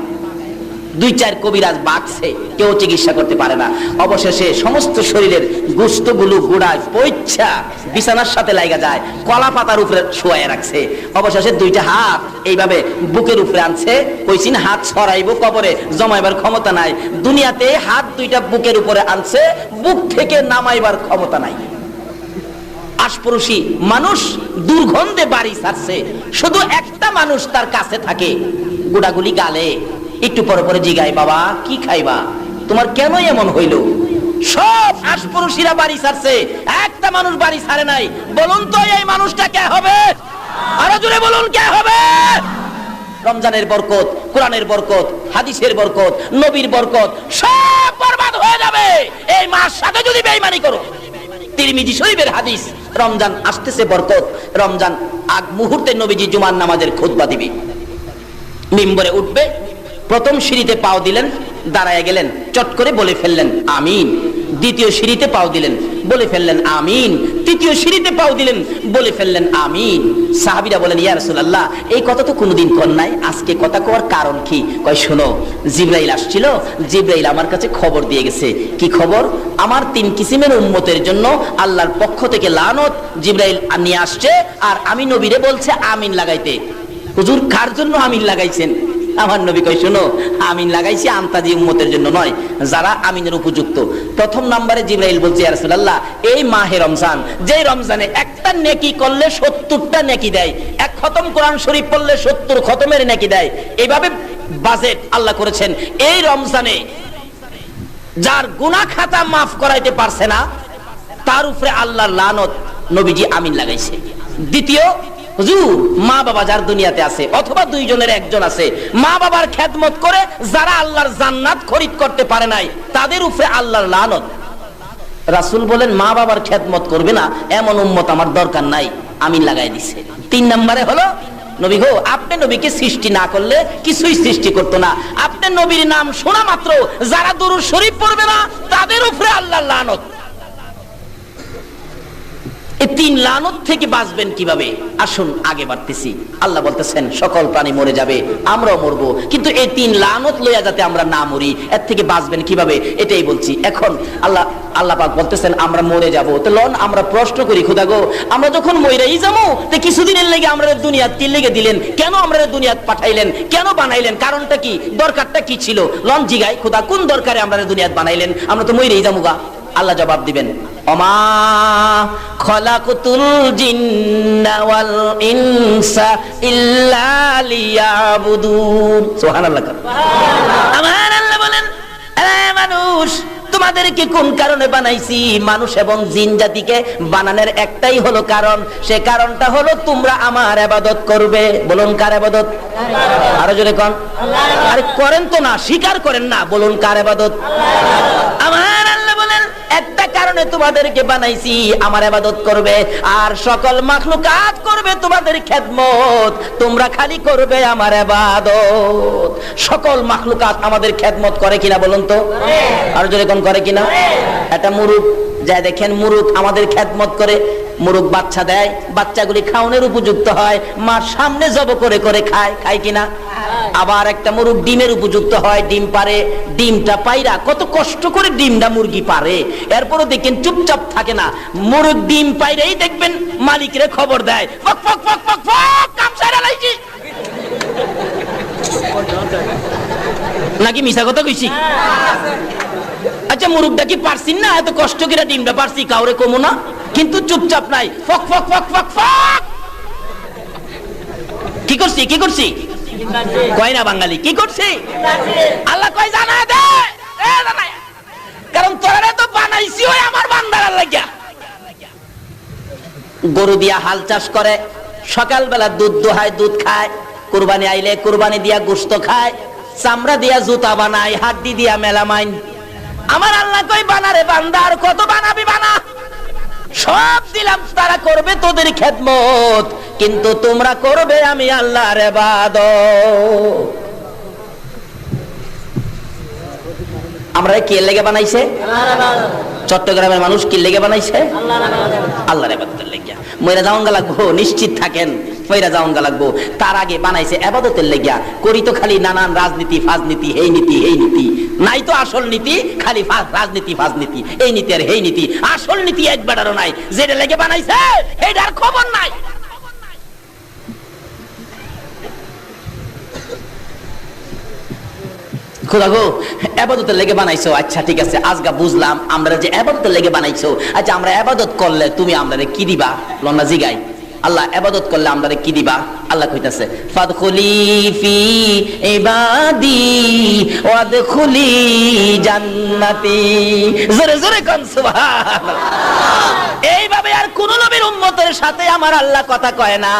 2-4 কবিরাজ বাগছে, কেউ চিকিৎসা করতে পারে না। অবশেষে সমস্ত শরীরের গোশতগুলো গোড়ায় পয়চ্ছা বিছানার সাথে লাগা যায়, কলা পাতার উপরে শোয়ায় রাখছে। অবশেষে 2টা হাত এইভাবে বুকের উপরে আনছে, কইছিন হাত ছড়াইবো কবরে, জমাইবার ক্ষমতা নাই। দুনিয়াতে হাত 2টা বুকের উপরে আনছে, বুক থেকে নামাইবার ক্ষমতা নাই। আশপরশি মানুষ দুর্গন্ধে বাড়ি ছাড়ছে, শুধু একটা মানুষ তার কাছে থাকে, গোড়াগুলি গালে। একটু পরে পরে জিগায়, বাবা কি খাইবা, তোমার কেন এমন হইল? সব আশপরশিরা বাড়ি ছাড়ছে, একটা মানুষ বাড়ি ছাড়ে নাই। বলুন তো এই মানুষটা কে হবে? আরো জোরে বলুন কে হবে? রমজানের বরকত, কোরআনের বরকত, হাদিসের বরকত, নবীর বরকত সব বরবাদ হয়ে যাবে এই মাস সাথে যদি বেঈমানি করো। তিরমিজি শরীফের হাদিস, রমজান আসতেছে বরকত। রমজান আগ মুহূর্তে নবীজি জুমার নামাজের খুতবা দিবে, মিম্বরে উঠবে, প্রথম সিঁড়িতে পাও দিলেন, দাঁড়ায় গেলেন, চট করে বলে ফেললেন আমিন। দ্বিতীয় সিঁড়িতে পাও দিলেন, বলে ফেললেন আমিন। তৃতীয় সিঁড়িতে পাও দিলেন, বলে ফেললেন আমিন। সাহাবীরা বলেন ইয়া রাসূলুল্লাহ, এই কথা তো কোনোদিন কর নাই, আজকে কথা কওয়ার কারণ কি? কয় শোনো, জিবরাইল আসছিল, জিবরাইল আমার কাছে খবর দিয়ে গেছে। কি খবর? আমার 3 কিসিমের উম্মতের জন্য আল্লাহর পক্ষ থেকে লানত জিবরাইল নিয়ে আসছে, আর আমি নবীরে বলছে আমিন লাগাইতে। হুজুর কার জন্য আমিন লাগাইছেন? আমার নবী কয় শোনো, আমিন লাগাইছি আন্তাজি উম্মতের জন্য নয়, যারা আমিনের উপযুক্ত। প্রথম নম্বরে জিবরাইল বলছে ইয়া রাসূলুল্লাহ, এই মাহে রমজান, যে রমজানে একটা নেকি করলে 70টা নেকি দেয়, এক খতম কোরআন শরীফ পড়লে 70 খতমের নেকি দেয়। এইভাবে বাজেট আল্লাহ করেছেন। এই রমজানে যার গুনাহ খাতা মাফ করাইতে পারছে না, তার উপরে আল্লাহর লানত, নবীজি আমিন লাগাইছে। দ্বিতীয়, হুজুর মা বাবা যার দুনিয়াতে আছে, অথবা 2 জনের একজন আছে, মা বাবার খেদমত করে যারা আল্লাহর জান্নাত খরিদ করতে পারে নাই, তাদের উপরে আল্লাহর লানত। রাসূল বলেন মা বাবার খেদমত করবে না এমন উম্মত আমার দরকার নাই, আমিন লাগাই দিছে। 3 নম্বরে হলো নবী গো, আপনি নবীকে সৃষ্টি না করলে কিছুই সৃষ্টি করতো না। আপনি নবীর নাম শোনা মাত্র যারা দুরূদ শরীফ পড়বে না, তাদের উপরে আল্লাহর লানত। এই 3 লানত থেকে বাঁচবেন কিভাবে? আসুন আগে বাড়তেছি। আল্লাহ বলতেছেন সকল প্রাণী মরে যাবে, আমরাও মরবো, কিন্তু এই 3 লানত লইয়া যাতে আমরা না মরি, এর থেকে বাঁচবেন কিভাবে এটাই বলছি। এখন আল্লাহ পাক বলতেছেন আমরা মরে যাব, তো লন আমরা প্রশ্ন করি, খোদা গো আমরা যখন মইরাই যাবো, তো কিছুদিনের লেগে আমরা দুনিয়াত কি লেগে দিলেন? কেন আমরা দুনিয়াত পাঠাইলেন? কেন বানাইলেন? কারণটা কি? দরকারটা কি ছিল? লন জিগাই, খোদা কোন দরকারে আমরা দুনিয়াত বানাইলেন? আমরা তো মইরাই যাবো গা। আল্লাহ জবাব দিবেন ওমা খলাকতুল জিন্না ওয়াল ইনসা ইল্লা লিয়াবুদুন। সুবহানাল্লাহ। আমার আল্লাহ বলেন, এ মানুষ, তোমাদেরকে কোন কারণে বানাইছি? মানুষ এবং জিন জাতিকে বানানোর একটাই হলো কারণ, সে কারণটা হলো তোমরা আমার ইবাদত করবে। বলুন কার ইবাদত? আরো জোরে কোন? আরে করেন তো না, স্বীকার করেন না, বলুন কার ইবাদত? আমার আল্লাহ বলেন একটা কারণে তোমাদেরকে বানাইছি, আমার ইবাদত করবে, আর সকল মাখলুকাত করবে তোমাদের খেদমত। তোমরা খালি করবে আমার ইবাদত। সকল মাখলুকাত আমাদের খেদমত করে কিনা বলুন তো? আর জোরে কোন করে কিনা? এটা মুরুগ যা দেখেন, মুরুগ আমাদের খেদমত করে। মুরুগ বাচ্চা দেয়, বাচ্চাগুলি খাওয়ানোর উপযুক্ত হয়, মার সামনে জব করে করে খায়, খায় কিনা? আবার একটা মুরুগ ডিমের উপযুক্ত হয়, ডিম পারে, ডিমটা পাইরা কত কষ্ট করে ডিমটা মুরগি পারে, এরপরও দেখেন চুপচাপ থাকে না। মুরুগ ডিম পাইরেই দেখবেন মালিকরে খবর দেয়, পক পক পক পক পক, কাম সারা লাইছি। নাকি মিছা কথা কইছি? আচ্ছা মুরুগটা কি পারছিন না? এত কষ্ট করে ডিমটা পারছি, কাউরে কমো না, কিন্তু চুপচাপ নাই, ফক ফক ফক ফক ফক। কি করছি? কি করছি? কয় না বাঙালি, কি করছি? আল্লাহ কয় জানা দে, কারণ তোরা তো বানাইছি ওই আমার বান্দার লাগিয়া। গরু দিয়া হাল চাষ করে, সকালবেলা দুধ দোহায়, দুধ খায়, কুরবানি আইলে কুরবানি দিয়া গোশত খায়, চামড়া দিয়া জুতা বানায়, হাড্ডি দিয়া মেলামাইন। আমার আল্লাহ কই বানারে বান্দা, আর কত বানাবি বানা, সব দিলাম, তারা করবে তোদের খেদমত, কিন্তু তোমরা করবে আমি আল্লাহর ইবাদত। আমরা কে লেগে বানাইছে? চট্টগ্রামের মানুষ কি লেগে বানাইছে? আল্লাহর ইবাদতের লেগে। মইরা যাওয়াঙ্গা লাগবো, নিশ্চিত থাকেন মইরা যাওয়াঙ্গা লাগবো। তার আগে বানাইছে ইবাদতের লেগে। করি তো খালি নানান রাজনীতি ফাজনীতি, এই নীতি এই নীতি, নাই তো আসল নীতি, খালি রাজনীতি ফাজনীতি, এই নীতি আর এই নীতি, আসল নীতি একবারও নাই। যেটা লেগে বানাইছে এইটার খবর নাই। খোদা গো, ইবাদতের লেগে বানাইছো, আচ্ছা ঠিক আছে, আজকে বুঝলাম আমরা যে ইবাদতের লেগে বানাইছো। আচ্ছা আমরা ইবাদত করলে তুমি আমরারে কি দিবা? লন্না জিগাই, আল্লাহ ইবাদত করলে আমরারে কি দিবা? আল্লাহ কইতাছে ফাদখুলি ফি ইবাদি ওয়াদখুলি জান্নাতি। জোরে জোরে কোন সুবহানাল্লাহ। এইভাবে আর কোন নবীর উম্মতের সাথে আমার আল্লাহ কথা কয় না,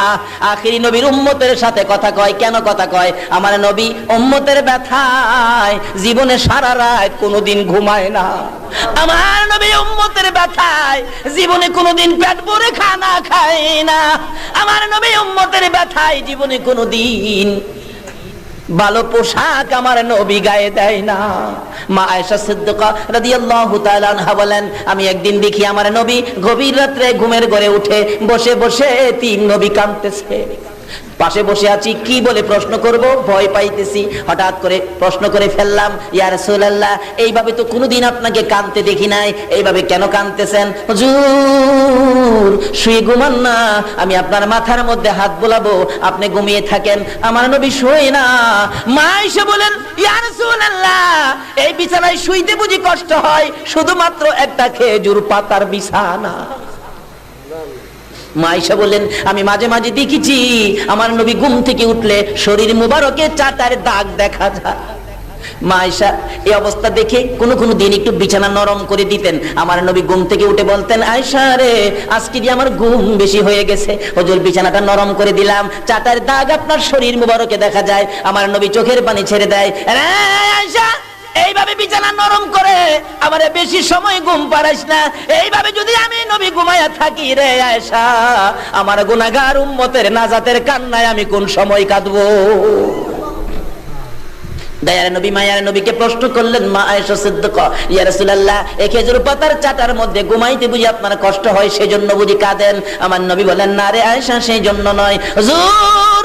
আখিরি নবীর উম্মতের সাথে কথা কয়। কেন কথা কয়? আমার নবী উম্মতের ব্যথায় জীবনে সারা রাত কোনোদিন ঘুমায় না। আমার নবী উম্মতের ব্যথায় জীবনে কোনোদিন পেট ভরে খানা খায় না। আমার নবী উম্মতের ব্যথায় জীবনে কোনোদিন ভালো পোশাক আমার নবী গায়ে দেয় না। মা আয়েশা সিদ্দিকা রাদিয়াল্লাহু তাআলা আনহা বলেন, আমি একদিন দেখি আমার নবী গভীর রাত্রে ঘুমের ঘরে উঠে বসে বসে তিন নবী কাঁদতেছে। পাশে বসে আছি, কি বলে প্রশ্ন করব, ভয় পাইতেছি। হঠাৎ করে প্রশ্ন করে ফেললাম, ইয়া রাসূলুল্লাহ, এইভাবে তো কোনোদিন আপনাকে কাঁদতে দেখি নাই, এইভাবে কেন কাঁদতেছেন? হুজুর শুয়ে ঘুমান না, আমি আপনার মাথার মধ্যে হাত বোলাবো, আপনি ঘুমিয়ে থাকেন। আমার নবী শুয়ে না। মা এসে বলেন, ইয়া রাসূলুল্লাহ, এই বিছানায় শুইতে বুঝি কষ্ট হয়? শুধুমাত্র একটা খেজুর পাতার বিছানা। মা আয়েশা বলেন, আমি মাঝে মাঝে দেখেছি আমার নবী ঘুম থেকে উঠলে শরীর মুবারকে চাটার দাগ দেখা যায়। মা আয়েশা এই অবস্থা দেখে কোনো দিন একটু বিছানা নরম করে দিতেন। আমার নবী ঘুম থেকে উঠে বলতেন, আয়েশা রে, আজকে যে আমার ঘুম বেশি হয়ে গেছে, হুজুর বিছানাটা নরম করে দিলাম, চাটার দাগ আপনার শরীর মুবারকে দেখা যায়। আমার নবী চোখের পানি ছেড়ে দেয়, আয়েশা এইভাবে বিছানা নরম করে আমারে বেশি সময় ঘুম পাড়াইস না। এইভাবে যদি আমি নবী ঘুমায়া থাকি রে আয়েশা, আমার গুনাহগার উম্মতের নাজাতের কান্নায় আমি কোন সময় কাঁদবো? দয়ার নবী মায়ার নবীকে প্রশ্ন করলেন মা আয়েশা সিদ্দিকা, ইয়া রাসূলুল্লাহ, এই খেজুর পাতার চাটার মধ্যে ঘুমাইতে বুঝি আপনার কষ্ট হয়, সেজন্য বুঝি কাঁদেন? আমার নবী বলেন, না রে আয়েশা, সেই জন্য নয়। হুজুর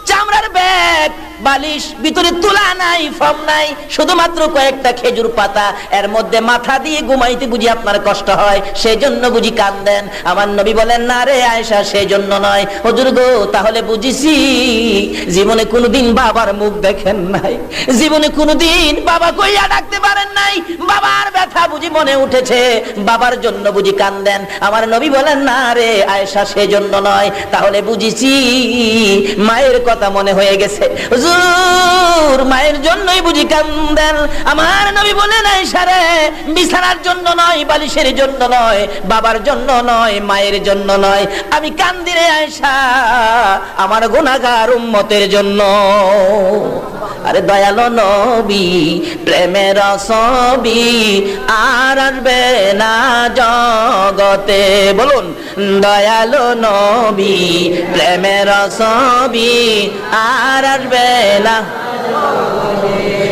চামড়ার ব্যাগ, বালিশ, ভিতরে তুলা নাই, ফর্ম নাই, শুধুমাত্র কয়েকটা খেজুর পাতা, এর মধ্যে মাথা দিয়ে ঘুমাইতে বুঝি আপনার কষ্ট হয়, সেই জন্য বুঝি কাঁদেন? আমার নবী বলেন, না রে আয়েশা, সেই জন্য নয়। হুজুর গো, তাহলে বুঝিছি জীবনে কোনোদিন বাবার মুখ দেখেন নাই, জীবনে কোনোদিন বাবা কইয়া ডাকতে পারেন নাই, বাবার ব্যথা বুঝি মনে উঠেছে, বাবার জন্য বুঝি কাঁদেন? আমার নবী বলেন, না রে আয়েশা, সেই জন্য নয়। তাহলে বুঝিছি মায়ের কথা মনে হয়ে গেছে, হুজুর মায়ের জন্যই বুঝি কাঁদেন? আমার নবী বলেন, আয়েশা রে, বিছানার জন্য নয়, বালিশের জন্য নয়, বাবার জন্য নয়, মায়ের জন্য নয়, আমি কান্দি রে আয়েশা আমার গুনাহগার উম্মতের জন্য। আরে দয়ালো নবী, প্রেমের ছবি আর আসবে না জগতে। বলুন, দয়ালো নবী, প্রেমের ছবি আর আসবে না।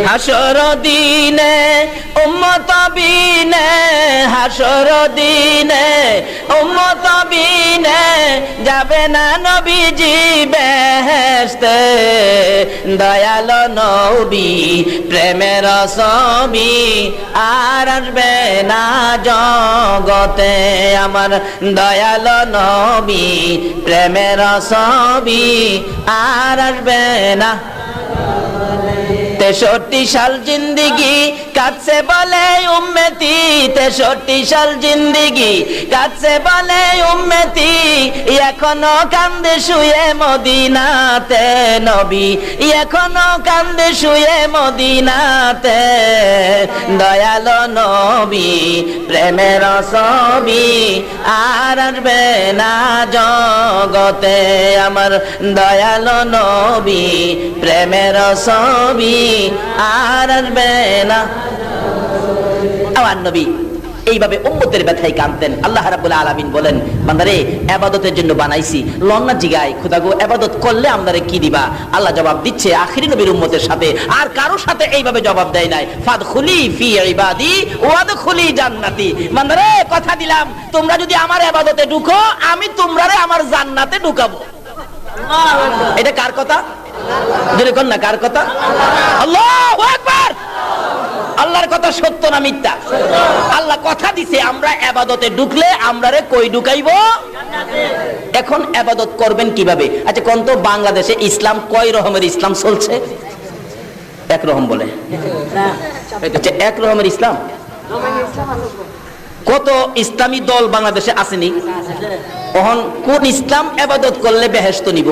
হাসর দিনে উম্মত বিনে, হাসর দিনে উম্মত বিনে যাবে না নবীজি বেহেশতে। দয়ালো নবী, প্রেমের ছবি আর আসবে না জগতে। আমার দয়ালো নবী, প্রেমের ছবি আর আসবে না। 63 সাল জিন্দিগি কাটছে বলে উম্মতি, 63 সাল জিন্দিগি কাটছে বলে উম্মতি, এখনো কান্দে শুয়ে মদিনাতে নবী, এখনো কান্দে শুয়ে মদিনাতে। দয়ালো নবী, প্রেমের ছবি আর আসবে না জগতে। আমার দয়ালো নবী, প্রেমের ছবি আর আসবে না। আমার নবী এইভাবে উম্মতের ব্যথায় কাঁদতেন। আল্লাহ রাব্বুল আলামিন বলেন, বান্দারে ইবাদতের জন্য বানাইছি, লন্না জিগায় খোদা গো ইবাদত করলে আমরারে কি দিবা? আল্লাহ জবাব দিচ্ছে আখিরি নবীর উম্মতের সাথে, আর কারো সাথে এইভাবে জবাব দেয় নাই। ফাদখুলি ফি ইবাদি ওয়াদখুলি জান্নাতি। বান্দারে কথা দিলাম, তোমরা যদি আমার ইবাদতে ঢুকো, আমি তোমরারে আমার জান্নাতে ঢুকাবো। এটা কার কথা? জোরে কোন না, কার কথা? আল্লাহু আকবার। আল্লাহর কথা সত্য না মিথ্যা? আল্লাহ কথা দিছে আমরা ইবাদতে ঢুকলে আমরারে কই ঢুকাইবো? এখন ইবাদত করবেন কিভাবে? আচ্ছা কোন তো বাংলাদেশে ইসলাম কয় রকমের ইসলাম চলছে? এক রকম বলে, আচ্ছা এক রকমের ইসলাম। কত ইসলামী দল বাংলাদেশে আসেনি? এখন কোন ইসলাম ইবাদত করলে বেহেশত নিব?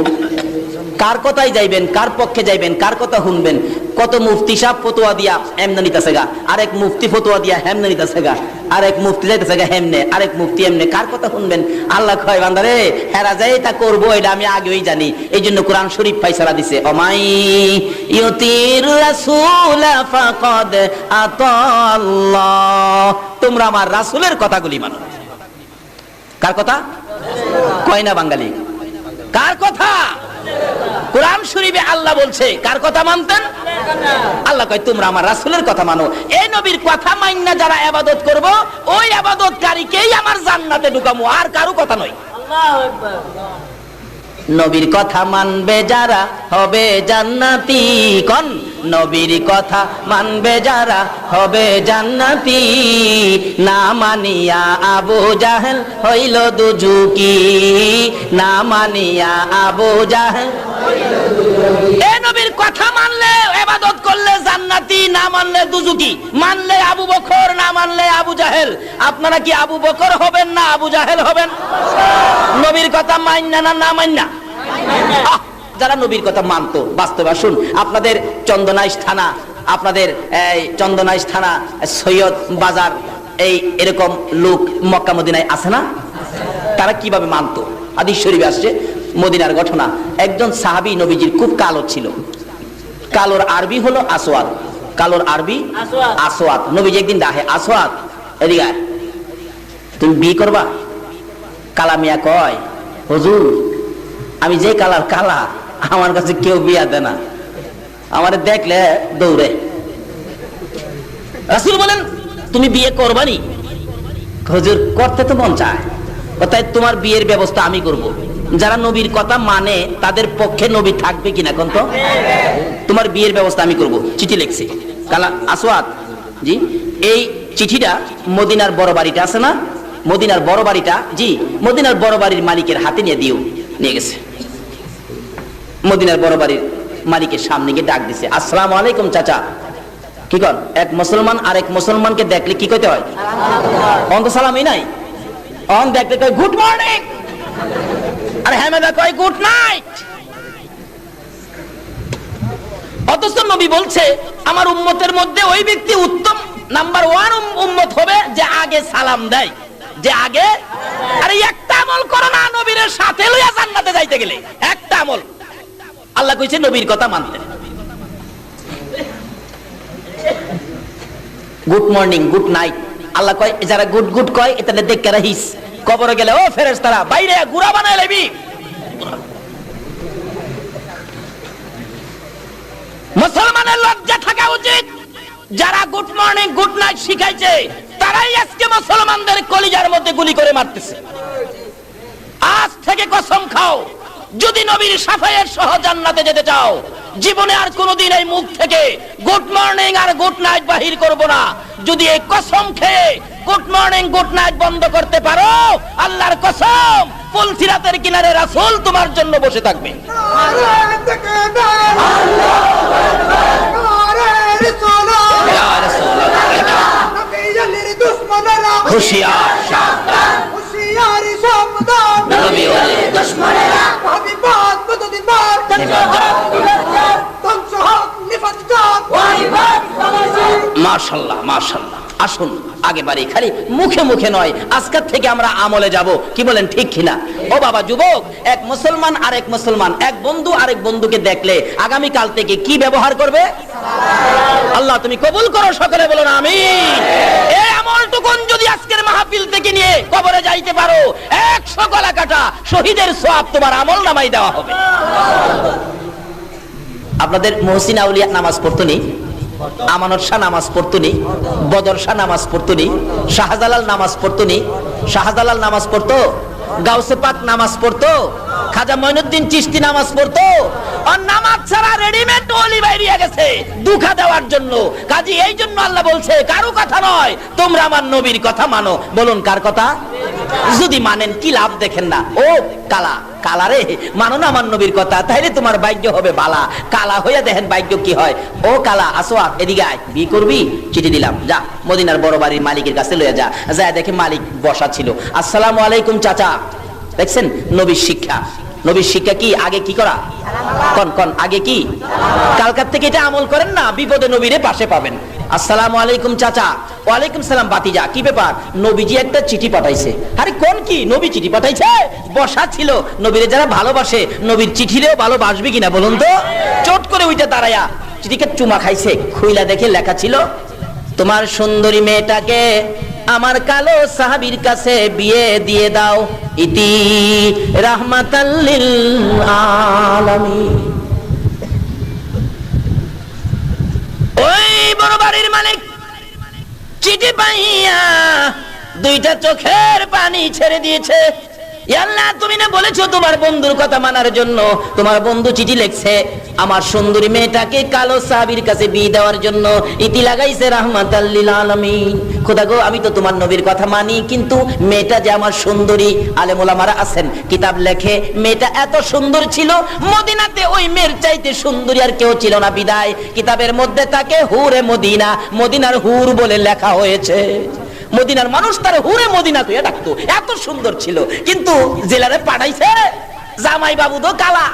কার কথাই যাইবেন, কার পক্ষে যাইবেন, কার কথা শুনবেন? কত মুফতি সাহেব ফতোয়া দিয়া এমনে নিতেছে গা, আরেক মুফতি ফতোয়া দিয়া হেমনে নিতেছে গা, আরেক মুফতি যাইতেছে গা হেমনে, আরেক মুফতি এমনে। কার কথা শুনবেন? আল্লাহ কয় বান্দারে হেরা যাই তা করবো, এটা আমি আগেই জানি। এই জন্য কোরআন শরীফ ফাইসালা দিছে, অমাই ইউতির রাসূল ফাকাদ আতাল্লাহ। তোমরা আমার রাসূলের কথাগুলি মানো। কার কথা কয় না বাঙালি? কার কথা? কোরআন শরীফে আল্লাহ বলছে কার কথা মানতেন? আল্লাহ কয় তোমরা আমার রাসূলের কথা মানো। এই নবীর কথা মাইন্না যারা ইবাদত করব, ওই ইবাদতকারীকেই আমার জান্নাতে ঢুকামু, আর কারো কথা নয়। আল্লাহু আকবার। নবীর কথা মানবে যারা হবে জান্নাতি। কোন নবীর কথা মানবে যারা হবে জান্নাতি। না মানিয়া আবু জাহেল হইল দুজুকি, না মানিয়া আবু জাহেল হইল দুজুকি। এই নবীর কথা মানলে ইবাদত করলে জান্নাতি, না মানলে দুজুকি। মানলে আবু বকর, না মানলে আবু জাহেল। আপনারা কি আবু বকর হবেন না আবু জাহেল হবেন? নবীর কথা মাননা না না মাননা? যারা নবীর কথা মানতো বাস্তবে আসুন, আপনাদের চন্দনাইশ থানা, আপনাদের চন্দনাইশ থানা, সৈয়দ বাজার, এই এরকম লোক মক্কা মদিনায় আছে না? তারা কিভাবে মানতো? হাদিস শরীফে আসছে মদিনার ঘটনা। একজন সাহাবী নবীজির খুব কালো ছিল। কালোর আরবি হলো আসওয়াদ। কালোর আরবি আসওয়াদ। নবীজি একদিন ডাকে, আসওয়াদ এদিকে আয়, তুমি বিয়ে করবা? কালা মিয়া কয়, হুজুর আমি যে কালার কালা, আমার কাছে কেউ বিয়া দেয় না, আমারে দেখলে দৌড়ে। রাসূল বলেন তুমি বিয়ে করবানি? হুজুর করতে তো মন চায়, তাই তোমার বিয়ের ব্যবস্থা আমি করব। যারা নবীর কথা মানে তাদের পক্ষে নবী থাকবে কিনা কোন তো? তোমার বিয়ের ব্যবস্থা আমি করব। চিঠি লিখছে কালা আসওয়াদ জি। এই চিঠিটা মদিনার বড় বাড়িটা আছে না, মদিনার বড় বাড়িটা, জি মদিনার বড় বাড়ির মালিকের হাতে নিয়ে দিও। নিয়ে গেছে, মদিনার বড় বাড়ির মালিকের সামনে গিয়ে ডাক দিছে, আসসালামু আলাইকুম চাচা। কি কর? এক মুসলমান আরেক মুসলমানকে দেখলে কি কইতে হয়? অন্ত সালামই নাই। অন দেখলে কয় গুড মর্নিং, আর হেমেদা কয় গুড নাইট। অথচ নবী বলছে আমার উম্মতের মধ্যে ওই ব্যক্তি উত্তম নাম্বার 1 উম্মত হবে যে আগে সালাম দেয়, যে আগে। আরে একটা আমল করো না নবীর সাথে লইয়া জান্নাতে যাইতে গেলে, একটা আমল। আল্লাহ কইছে নবীর কথা মানতে। Good morning, good night. Allah কয় যারা গুড গুড কয় এটা দেখে রাখিস, কবরে গেলে ও ফেরেশতারা বাইরে গুড়া বানায় লইবি। মুসলমানের লজ্জা থাকা উচিত। যারা গুড মর্নিং গুড নাইট শিখাইছে তারাই আজকে মুসলমানদের কলিজার মধ্যে গুলি করে মারতেছে। আজ থেকে কসম খাও, যদি নবীর সাফায়ের সহ জান্নাতে যেতে চাও, জীবনে আর কোনোদিন এই মুখ থেকে গুড মর্নিং আর গুড নাইট বাহির করব না। যদি এই কসম খেয়ে গুড মর্নিং গুড নাইট বন্ধ করতে পারো, আল্লাহর কসম পুলসিরাতের কিনারে রাসূল তোমার জন্য বসে থাকবে। হুশিয়ার সাবধান, হুশিয়ার সাবধান, নবী ওয়ালি দুশমনেরা হাবিবাত কতদিন বার ধ্বংস হোক নিফাত জাত ওয়াইবাত। মাশাআল্লাহ মাশাআল্লাহ। আসুন আগে বাড়ি, খালি মুখে মুখে নয়, আজকের থেকে আমরা আমলে যাব, কি বলেন ঠিক কিনা? ও বাবা যুবক, এক মুসলমান আরেক মুসলমান, এক বন্ধু আরেক বন্ধুকে দেখলে আগামী কাল থেকে কি ব্যবহার করবে? আল্লাহ তুমি কবুল করো, সকলে বলুন আমিন। এই আমলটুকুন যদি আজকের মাহফিল থেকে নিয়ে কবরে যাইতে পারো, 100 গলা কাটা শহীদের সওয়াব তোমার আমলনামায় দেওয়া হবে। আপনাদের মুহসিন আউলিয়া নামাজ পড়তো নি? আমানত শাহ নামাজ পড়তো নি? বদর শাহ নামাজ পড়তো নি? শাহজালাল নামাজ পড়তো নি? শাহজালাল নামাজ পড়তো? গাউসে পাক নামাজ পড়তো? খাজা মঈনুদ্দিন চিশতি নামাজ পড়তো? আর নামাজ ছাড়া রেডিমেড ওলি বাইরিয়া গেছে দুঃখা দেওয়ার জন্য। কাজী এই জন্য আল্লাহ বলছে কারো কথা নয়, তোমরা আমার নবীর কথা মানো। বলুন কার কথা? যদি মানেন কি লাভ দেখেন না? ও কালা, কালা রে, মানো না আমার নবীর কথা, তাইলে তোমার ভাগ্য হবে বালা। কালা হইয়া দেখেন ভাগ্য কি হয়। ও কালা, আসোয়া এদিকে আয়, বিয়ে করবি? চিঠি দিলাম, যা মদিনার বড় বাড়ির মালিকের কাছে লইয়া যা। যা দেখে মালিক বসা ছিল। আসসালামু আলাইকুম চাচা। দেখছেন নবীর শিক্ষা। নবীর শিক্ষা কি? আগে কি করা? কোন কোন আগে কি? কালকার থেকে এটা আমল করেন না, বিপদে নবীরে পাশে পাবেন। আসসালামু আলাইকুম চাচা। ওয়ালাইকুম সালাম বাতিজা, কি ব্যাপার? নবীজি একটা চিঠি পাঠাইছে। আরে কোন কি? নবী চিঠি পাঠাইছে? বসা ছিল। নবীরে যারা ভালোবাসে নবীর চিঠিরেও ভালোবাসবে কিনা বলুন তো? চট করে ওইটা দাঁড়ায়া চিঠিকে চুমা খাইছে। খুইলা দেখে লেখা ছিল, তোমার সুন্দরী মেয়েটাকে আমার কালো সাহাবীর কাছে বিয়ে দিয়ে দাও, ইতি রাহমাতাল লিল আলামিন। ওই বড় বাড়ির মালিক চিঠি পাইয়া দুইটা চোখের পানি ছেড়ে দিয়েছে। আল্লাহ তুমি না বলেছো তোমার বন্ধুর কথা মানার জন্য? তোমার বন্ধু চিঠি লিখছে আমার সুন্দরী মেয়েটাকে কালো সাহাবীর কাছে বিয়ে দেওয়ার জন্য, ইতি লাগাইছে রাহমাতাল লিল আলামিন। খোদা গো, আমি তো তোমার নবীর কথা মানি, কিন্তু মেয়েটা যে আমার সুন্দরী, আলেম ওলামারা আছেন কিতাব লেখে মেয়েটা এত সুন্দর ছিল, মদিনাতে ওই মেয়ের চাইতে সুন্দরী আর কেউ ছিল না, বিদায় কিতাবের মধ্যে তাকে হুরে মদিনা, মদিনার হুর বলে লেখা হয়েছে। মদিনার মানুষ তার হুরে মদিনা কইয়া ডাকতো, এত সুন্দর ছিল। কিন্তু জেলারে পাঠাইছে জামাই বাবু তো কালা।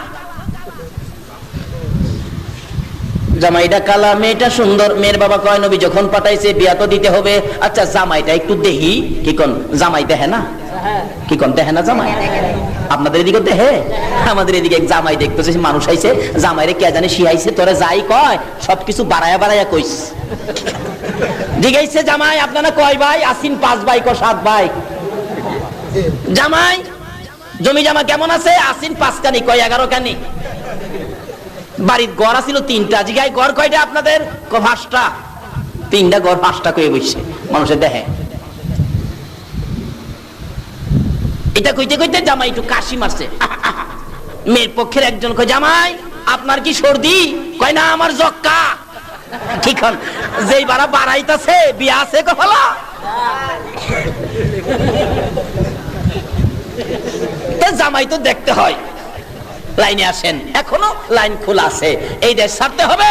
জামাইটা কালা, মেয়েটা সুন্দর। মেয়ের বাবা কয় নবী যখন পাঠাইছে বিয়া তো দিতে হবে। আচ্ছা জামাইটা একটু দেখি। কি কোন জামাই দেখে না? কি কোন দেখে না জামাই? আপনাদের এদিকে দেখে? আমাদের এদিকে এক জামাই দেখতেছে, মানুষ আইছে, জামাইরে কে জানে শিয়াইছে, তোরে যাই কয় সবকিছু বাড়ায়া বাড়ায়া কইস। জিগাইছে জামাই আপনারা কয় ভাই? আসিন 5 ভাই কো 7 ভাই। জামাই জমি জামা কেমন আছে? আসিন 5 কানি কয় 11 কানি। বাড়ির গড় ছিল 3টা। জিগাই গড় কয়টা আপনাদের? 5টা। 3টা গড় 5টা কয়ে বসছে, মানুষের দেখে। এটা কইতে কইতে জামাই একটু কাশি মারছে। মেয়ের পক্ষের একজন কয় জামাই আপনার কি সর্দি? কয় না আমার জক্কা। ঠিক হন যেই বাড়া বাড়াইতাছে বিয়া আছে কফলা। জামাই তো দেখতে হয়। লাইনে আসেন, এখনো লাইন খোলা আছে। এই দেশ ছাড়তে হবে,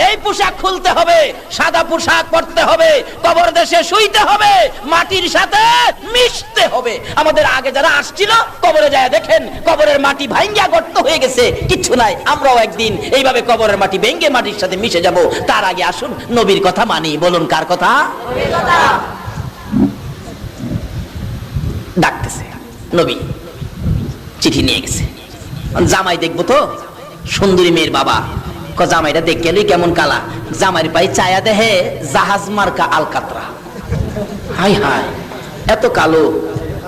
এই পোশাক খুলতে হবে, সাদা পোশাক পরতে হবে, কবর দেশে শুইতে হবে, মাটির সাথে মিশতে হবে। আমাদের আগে যারা আসছিল কবরে যায় দেখেন কবরের মাটি ভাঙ্গা গর্ত হয়ে গেছে, কিচ্ছু নাই। আমরাও একদিন এইভাবে কবরের মাটি ভেঙ্গে মাটির সাথে মিশে যাব। তার আগে আসুন নবীর কথা মানি। বলুন কার কথা? ডাকতেছে নবী, চিঠি নিয়ে গেছে। জামাই দেখবো তো, সুন্দরী মেয়ের বাবা জামাইটা দেখ গেলই কেমন কালা। জামাইয়ের পায়ে চায়া দেহে জাহাজ মার্কা আলকাতরা। হাই হাই এত কালো,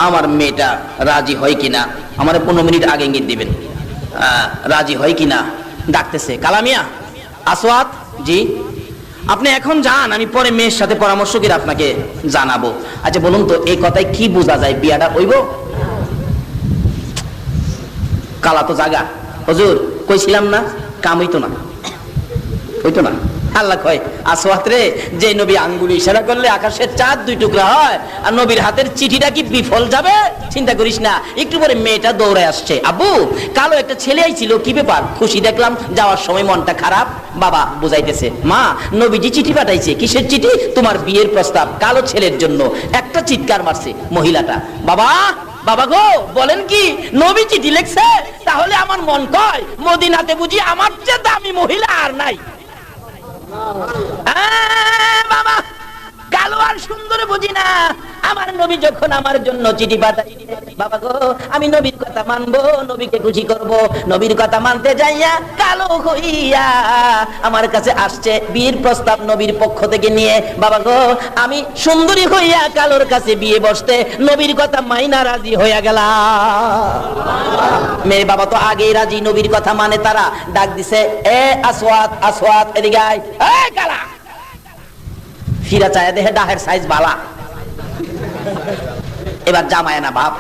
আমার মেয়েটা রাজি হয় কিনা? আমার 15 মিনিট আগে ইঙ্গিত দিবেন, রাজি হয় কিনা। ডাকতেছে কালামিয়া, আসওয়াত জি আপনি এখন যান, আমি পরে মেয়ের সাথে পরামর্শ করে আপনাকে জানাবো। আচ্ছা বলুন তো এই কথায় কি বোঝা যায়? বিয়াটা হইব? কালা তো জাগা, হুজুর কইছিলাম না কাম হইতো না, হইতো না। আল্লাহ কয় আসওয়াত রে, যে নবী আঙ্গুল ইশারা করলে আকাশের চাঁদ 2 টুকরা হয়, আর নবীর হাতের চিঠিটা কি বিফল যাবে? চিন্তা করিস না। একটু পরে মেয়েটা দৌড়ে আসছে, আব্বু কালো একটা ছেলে আইছিল, কি ব্যাপার? খুশি দেখলাম, যাওয়ার সময় মনটা খারাপ। বাবা বুঝাইতেছে, মা নবীজি চিঠি পাঠাইছে। কিসের চিঠি? তোমার বিয়ের প্রস্তাব, কালো ছেলের জন্য। একটা চিৎকার মারছে মহিলাটা, বাবা বাবা গো বলেন কি নবী চিঠি লিখছে? তাহলে আমার মন কয় মদিনাতে বুঝি আমার চেয়ে দামি মহিলা আর নাই। বাবা কালো আর সুন্দর বুঝি না। আমার নবী যখন আমার জন্য চিঠি পাঠাই, বাবা গো আমি নবীর কথা মানবো, নবীকে খুশি করব, নবীর কথা মানতে যাইয়া কালো হইয়া আমার কাছে আসছে বিয়ের প্রস্তাব নবীর পক্ষ থেকে নিয়ে। বাবা গো আমি সুন্দরী হইয়া কালোর কাছে বিয়ে বসতে নবীর কথা মাইনা রাজি হইয়া গেলাম। মেয়ে বাবা তো আগেই রাজি, নবীর কথা মানে তারা। ডাক দিছে, এ আসওয়াত আসওয়াত এদিকে আয়। এই কালা, ফিরা চায় দেহে ডাহের সাইজ বালা। এবার জামাই না বাপ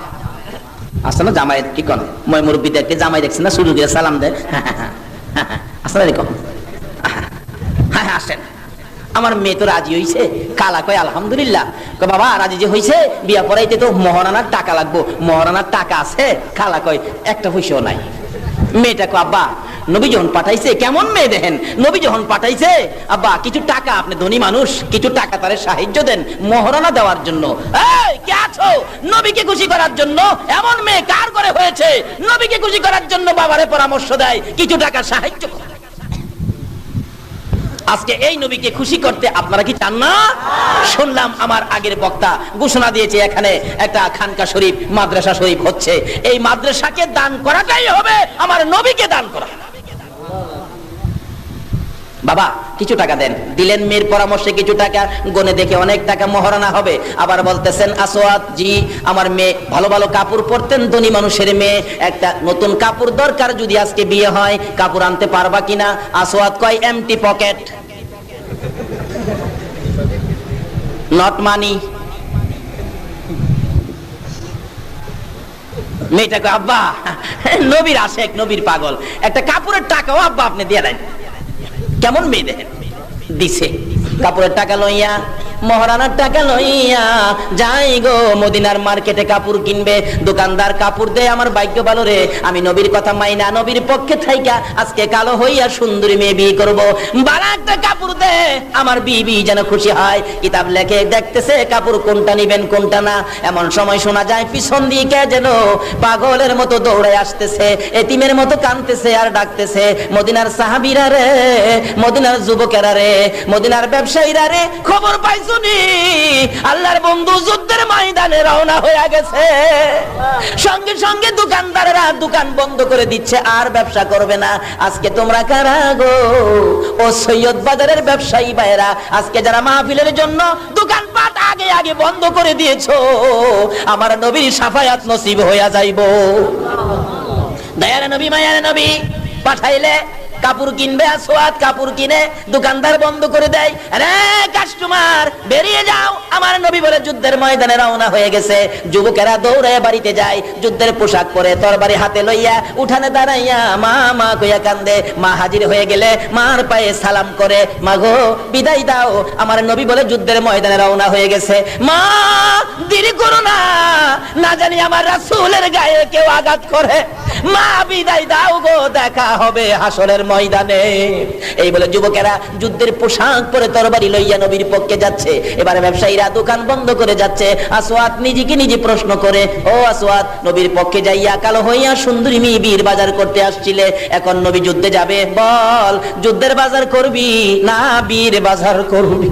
আসছে না, জামাই কি কোন মই মুরব্বী দেখতে জামাই দেখছে না, শুরু দিয়ে সালাম দে, আসলে এরকম হ্যাঁ হ্যাঁ আসেন। আমার মেয়ে তো রাজি হইছে। কালা কয় আলহামদুলিল্লাহ। কয় বাবা রাজি যে হইছে, বিয়া পড়াইতে তো মহারানার টাকা লাগবো, মহারানার টাকা আছে? কালা কয় একটা পয়সাও নাই। মেয়েটা কয় আব্বা নবী যখন পাঠাইছে, কেমন মেয়ে দেখেন, নবী যখন পাঠাইছে আব্বা কিছু টাকা, আপনি ধনী মানুষ, কিছু টাকা তারে সাহায্য দেন মহারানা দেওয়ার জন্য। এই কে আছো? নবীকে খুশি করার জন্য। এমন মেয়ে কার করে হয়েছে নবীকে খুশি করার জন্য বাবারে পরামর্শ দেয় কিছু টাকা সাহায্য করে। আজকে এই নবীকে খুশি করতে আপনারা কি চান না? শুনলাম আমার আগের বক্তা ঘোষণা দিয়েছে এখানে একটা খানকা শরীফ, মাদ্রাসা শরীফ হচ্ছে। এই মাদ্রাসাকে দান করাটাই হবে আমার নবীকে দান করা। বাবা কিছু টাকা দেন। দিলেন মেয়ের পরামর্শে কিছু টাকা, গনে দেখে অনেক টাকা মহারানা হবে। আবার বলতেছেন আসওয়াত জি আমার মেয়ে ভালো ভালো কাপড় পরতেন, ধনী মানুষের মেয়ে, একটা নতুন কাপড় দরকার, যদি আজকে বিয়ে হয় কাপড় আনতে পারবা কিনা? আসওয়াত কয় এমটি পকেট, নট মানি। মেয়েটা কয় আব্বা নবীর আশেক, নবীর পাগল, একটা কাপড়ের টাকাও আব্বা আপনি দিয়ে দেন। কেমন মেয়ে দেখেন, দিছে কাপড়ের টাকা লইয়া, মহারানার টাকা লইয়া যাই গো মদিনার মার্কেটে কাপড় কিনবে। দোকানদার কাপড় দেয়, আমার ভাগ্য ভালো রে, আমি নবীর কথা মাইনা নবীর পক্ষে থাইকা আজকে কালো হইয়া সুন্দরী মেয়ে বিয়ে করব। বালা একটা কাপড় দে, আমার বিবি যেন খুশি হয়। কিতাব লেখে দেখতেছে কাপড় কোনটা নিবেন কোনটা না। এমন সময় শোনা যায় পিছন দিকে যেন পাগলের মতো দৌড়ে আসতেছে, এতিমের মতো কাঁদতেছে আর ডাকতেছে, মদিনার সাহাবীরা রে, মদিনার যুবকেরা রে, মদিনার ব্যবসায়ীরা রে, খবর পাইছো আল্লাহর বন্ধু যুদ্ধের ময়দানে রওনা হয়ে গেছে। সঙ্গে সঙ্গে দোকানদারেরা দোকান বন্ধ করে দিচ্ছে, আর ব্যবসা করবে না। আজকে তোমরা কারা গো? ও সৈয়দ বাজারের ব্যবসায়ী ভাইরা, আজকে যারা মাহফিলের জন্য দোকানপাট আগে আগে বন্ধ করে দিয়েছো, আমার নবীর শাফায়াত নসিব হইয়া যাইব। দয়ার নবী মায়ার নবী পাঠাইলে কাপড় কিনবে, আসওয়াত কাপড় কিনে দোকানদার বন্ধ করে দেয়। আরে কাস্টমার বেরিয়ে যাও, আমার নবী বলে যুদ্ধের ময়দানে রওনা হয়ে গেছে। যুবকেরা দৌড়ে বাড়িতে যায়, যুদ্ধের পোশাক পরে তরবারি হাতে লইয়া উঠানে দাঁড়াইয়া মা মা কইয়া কান্দে। মা হাজির হয়ে গেলে মার পায়ে সালাম করে, মা গো বিদায় দাও, আমার নবী বলে যুদ্ধের ময়দানে রওনা হয়ে গেছে। মা দেরি করো না, না জানি আমার রাসূলের গায়ে কেউ আঘাত করে। মা বিদায় দাও গো, দেখা হবে হাসরের ময়দানে। এই বলে যুবকেরা যুদ্ধের পোশাক পরে তরবারি লইয়া নবীর পক্ষে যাচ্ছে। এবারে ব্যবসায়ীরা দোকান বন্ধ করে যাচ্ছে। আসওয়াত নিজেকে নিজে প্রশ্ন করে, ও আসওয়াত নবীর পক্ষে যাইয়া কালো হইয়া সুন্দরী মেয়ে বীর বাজার করতে আসছিলে, এখন নবী যুদ্ধে যাবে, বল যুদ্ধের বাজার করবি না বীর বাজার করবি?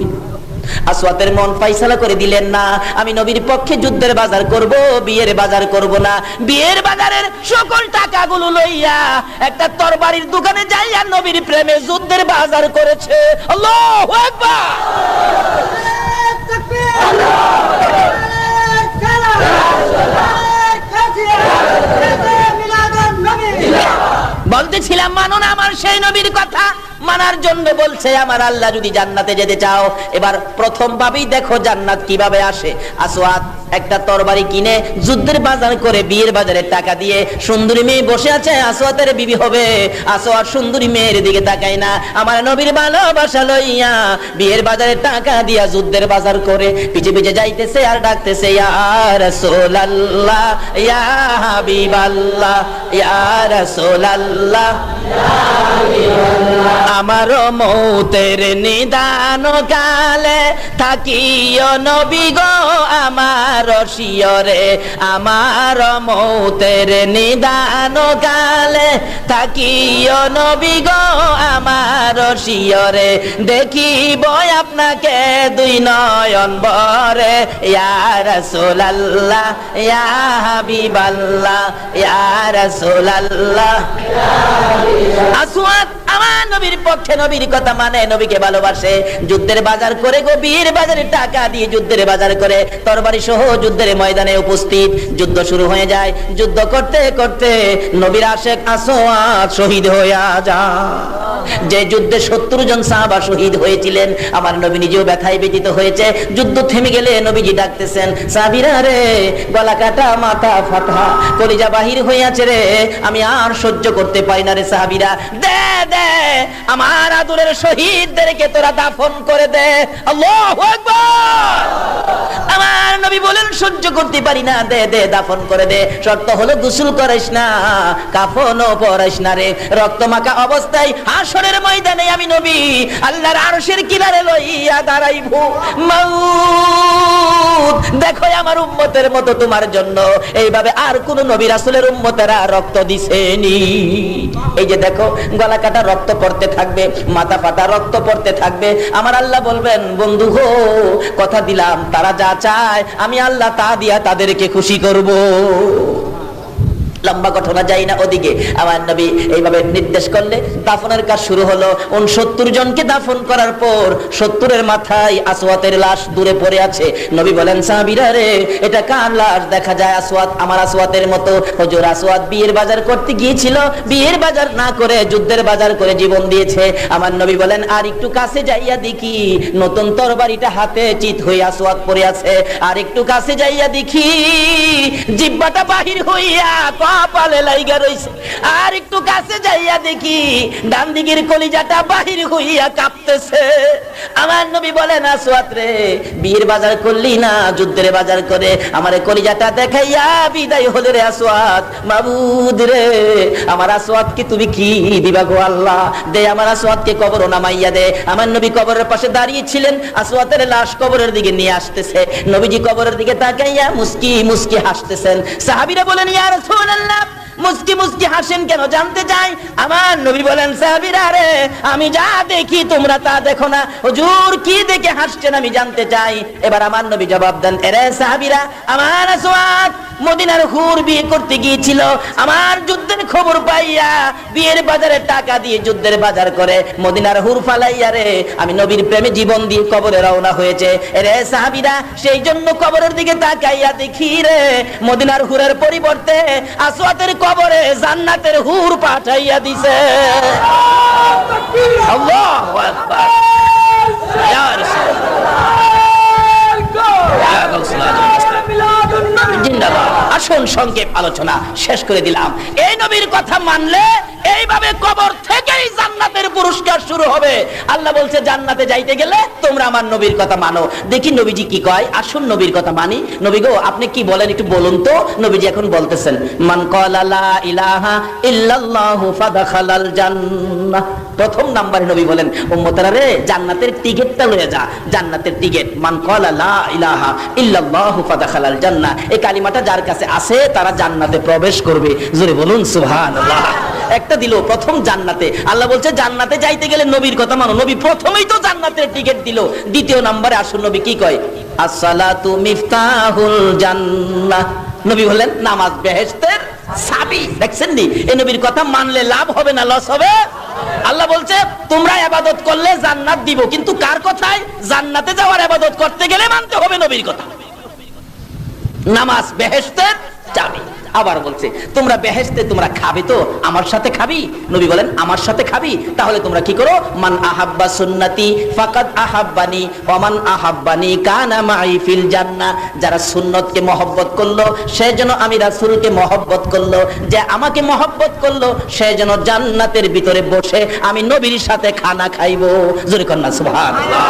আসওয়াতের মন ফাইসালা করে দিলেন, না আমি নবীর পক্ষে যুদ্ধের বাজার করব, বিয়ের বাজার করব না। বিয়ের বাজারের সকল টাকাগুলো লইয়া একটা তরবারির দোকানে যাইয়া নবীর প্রেমে যুদ্ধের বাজার করেছে। আল্লাহু আকবার। বলতেছিলাম মানো না আমার সেই নবীর কথা, মানার জন্য বলছে আমার আল্লাহ যদি জান্নাতে যেতে চাও, এবার প্রথম ভাবেই দেখো জান্নাত কিভাবে আসে। আসওয়াত একটা তরবারি কিনে যুদ্ধের বাজার করে বিয়ের বাজারে টাকা দিয়ে সুন্দরী মেয়ে বসে আছে, আসওয়াতের বিবি হবে। আসওয়াত সুন্দরী মেয়ের দিকে তাকায় না, আমার নবীর ভালোবাসা লইয়া বিয়ের বাজারে টাকা দিয়া যুদ্ধের বাজার করে পিছে পিছে যাইতেছে আর ডাকতেছে, ইয়া রাসূলুল্লাহ ইয়া হাবিবাল্লাহ ইয়া রাসূলুল্লাহ আমার মৌতের নিদান কালে থাকিও নবী গো আমার শিয়রে, আমার মৌতের নিদান কালে থাকিও নবী গো আমার শিয়রে, দেখিব আপনাকে দুই নয়ন ভরে, ইয়া রাসূলুল্লাহ ইয়া হাবিবাল্লাহ ইয়া রাসূলুল্লাহ। আসওয়াদ আমার নবীর পক্ষে, নবীর কথা মানে, নবীকে ভালোবাসে। যুদ্ধের বাজার করে গো, বীর বাজারে টাকা দিয়ে যুদ্ধের বাজার করে তরবারি সহ যুদ্ধের ময়দানে উপস্থিত। যুদ্ধ শুরু হয়ে যায়, যুদ্ধ করতে করতে নবীর আশেক আসওয়াদ শহীদ হইয়া যায়। যে যুদ্ধে 70 জন সাহাবা শহীদ হয়েছিলেন, আমার নবী নিজেও ব্যথায় ব্যথিত হয়েছে। যুদ্ধ থেমে গেলে নবীজি ডাকতেছেন, সাহাবীরা রে, গলা কাটা মাথা ফাটা কলিজা বাহির হইয়াছে রে, আমি আর সহ্য করতে পারি না রে সাহাবীরা, দে দে আমার আদরের শহীদদেরকে তোরা দাফন করে দে। আল্লাহু আকবার। আমার নবী বলেন, সহ্য করতে পারি না, দে দে দাফন করে দে। শর্ত হলো গোসল করাইস না, কাফনও পরাইস না রে। রক্তমাখা অবস্থায় হাসরের ময়দানে আমি নবী আল্লাহর আরশের কিনারে লইয়া দাঁড়াইব। মাউত দেখো আমার উম্মতের মতো তোমার জন্য এইভাবে আর কোন নবী রাসূলের উম্মতেরা রক্ত দিছেনি। এই যে দেখো, গলা কাটা রক্ত পড়তে থাকবে, মাথা ফাটা রক্ত পড়তে থাকবে। আমার আল্লাহ বলবেন, বন্ধু গো, কথা দিলাম তারা যা চায় আমি আল্লাহ তা দিয়া তাদেরকে খুশি করব। লম্বা ঘটনা যাই না ওদিকে। আমার নবী এইভাবে নির্দেশ করলে দাফনের কাজ শুরু হলো। 69 জনকে দাফন করার পর 70-এর মাথায় আসওয়াতের লাশ দূরে পড়ে আছে। নবী বলেন, সাহাবীরা রে, এটা কার লাশ? দেখা যায় আসওয়াত আমার আসওয়াতের মতো। হুজুর আসওয়াত বিয়ের বাজার করতে গিয়েছিল, বিয়ের বাজার না করে যুদ্ধের বাজার করে জীবন দিয়েছে। আমার নবী বলেন, আর একটু কাছে যাইয়া দেখি, নতুন তরবারিটা হাতে চিত হয়ে আসওয়াত পড়ে আছে। আর একটু কাছে যাইয়া দেখি, জিহ্বাটা বাহির হইয়া কপালে লাইগা রইছে। আর একটু কাছে যাইয়া দেখি, ডান দিকের কলিজাটা বাহির হইয়া কাঁপতেছে। আমার নবী বলেন, আসওয়াত রে, বিয়ের বাজার করলি না, যুদ্ধের বাজার করে আমার কলিজাটা দেখাইয়া বিদায় হলে রে আসওয়াত। মাবুদ রে, আমার আসওয়াতকে তুমি কি দিবা গো আল্লাহ? দে আমার আসওয়াতকে কবর নামাইয়া দে। আমার নবী কবরের পাশে দাঁড়িয়ে ছিলেন, আসওয়াতের লাশ কবরের দিকে নিয়ে আসতেছে। নবীজি কবরের দিকে তাকাইয়া মুস্কি মুস্কি হাসতেছেন। সাহাবীরা বলেন, ইয়া রাসূলুল্লাহ, মুস্কি মুস্কি হাসেন কেন, জানতে চাই। আমার নবী বলেন, সাহাবীরা রে, আমি যা দেখি তোমরা তা দেখো না। হুজুর কি দেখে হাসছেন আমি জানতে চাই। এবার আমার নবী জবাব দেন, এরে সাহাবীরা, আমার আসওয়াত মদিনার হুর বিয়ে করতে গিয়েছিল। আমার যুদ্ধের খবর পাইয়া বিয়ের বাজারে টাকা দিয়ে যুদ্ধের বাজার করে মদিনার হুর ফালাইয়া রে আমি নবীর প্রেমে জীবন দিয়ে কবরে রওনা হয়েছে। এরে সাহাবীরা, সেই জন্য কবরের দিকে তাকাইয়া দেখি রে, মদিনার হুরের পরিবর্তে আসওয়াতের কবরে জান্নাতের হুর পাঠাইয়া দিছে। আল্লাহু আকবার। ইয়া জিন্দাবাদ। আসুন সংক্ষেপ আলোচনা শেষ করে দিলাম। এই নবীর কথা মানলে এইভাবে কবর থেকেই জান্নাতের পুরস্কার শুরু হবে। আল্লাহ বলছে, জান্নাতে যাইতে গেলে তোমরা আমার নবীর কথা মানো। দেখি নবীজি কি কয়। আসুন নবীর কথা মানি। নবী গো, আপনি কি বলেন একটু বলুন তো। নবীজি এখন বলতেছেন, মান ক্বালা লা ইলাহা ইল্লাল্লাহু ফাদাখালাল জান্নাহ। প্রথম নাম্বারে নবী বলেন, উম্মতেরা রে, জান্নাতের টিকেটটা লয়ে যা, জান্নাতের টিকেট। মান ক্বালা লা ইলাহা ইল্লাল্লাহু ফাদাখালাল জান্নাহ। এই কালিমাটা যার কাছে আছে তারা জান্নাতে প্রবেশ করবে। জোরে বলুন সুবহানাল্লাহ। একটা দিল প্রথম জান্নাতে। আল্লাহ বলছে, জান্নাতে যাইতে গেলে নবীর কথা মানো। নবী প্রথমেই তো জান্নাতের টিকেট দিল। দ্বিতীয় নম্বরে আসুন নবী কি কয়, আসসালাতু মিফতাহুল জান্নাহ। নবী বললেন, নামাজ বেহেশতের চাবি। দেখছেন নি, এই নবীর কথা মানলে লাভ হবে না লস হবে? আল্লাহ বলছে, তোমরা ইবাদত করলে জান্নাত দিব, কিন্তু কার কথায়? জান্নাতে যাওয়ার ইবাদত করতে গেলে মানতে হবে নবীর কথা। নামাজ বেহেশতের চাবি। আবার বলছে, তোমরা বেহেশতে তোমরা খাবে তো আমার সাথে খাবি? নবী বলেন, আমার সাথে খাবি? তাহলে তোমরা কি করো, মান আহাব্বা সুন্নতি ফাকাদ আহাব্বানি ওয়া মান আহাব্বানি কানা মাই ফিল জান্নাহ। যারা সুন্নতকে মহব্বত করলো সে যেন আমি রাসূলকে মহব্বত করলো, যে আমাকে মহব্বত করলো সে যেন জান্নাতের ভিতরে বসে আমি নবীর সাথে খানা খাইবো। জোরে কন্যা সুবহানাল্লাহ।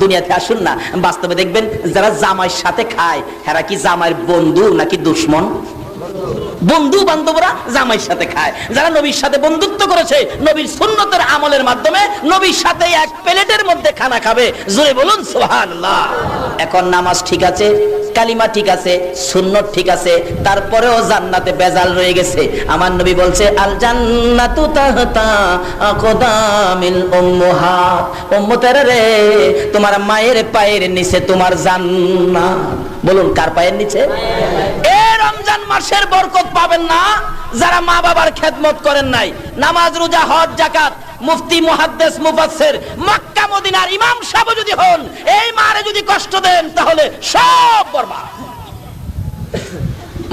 দুনিয়াতে আসুন না, বাস্তবে দেখবেন যারা জামাইয়ের সাথে খায় এরা কি জামাইয়ের বন্ধু নাকি দুশমন? বন্ধু বান্ধবরা জামাইয়ের সাথে খায়। যারা নবীর সাথে বন্ধুত্ব করেছে, নবীর সুন্নতের আমলের মাধ্যমে নবীর সাথে এক প্লেটের মধ্যে খানা খাবে। জোরে বলুন সুবহানাল্লাহ। এখন নামাজ ঠিক আছে, কালিমা ঠিক আছে, সুন্নত ঠিক আছে, তারপরেও জান্নাতে বেজাল রয়ে গেছে। আমার নবী বলছে আল জান্নাতু তাহতা আকদামিল উম্মাহাত, উম্মতেরা রে, তোমার মায়ের পায়ের নিচে তোমার জান্নাত। বলুন কার পায়ের নিচে? এই রমজান মাসের বরকত পাবেন না যারা মা বাবার খেদমত করেন নাই। নামাজ, রোজা, হজ, যাকাত, মুফতি, মুহাদ্দিস, মুফাসসির, মক্কা মদিনার ইমাম সাহেব যদি হন, এই মারে যদি কষ্ট দেন তাহলে সব বরবাদ।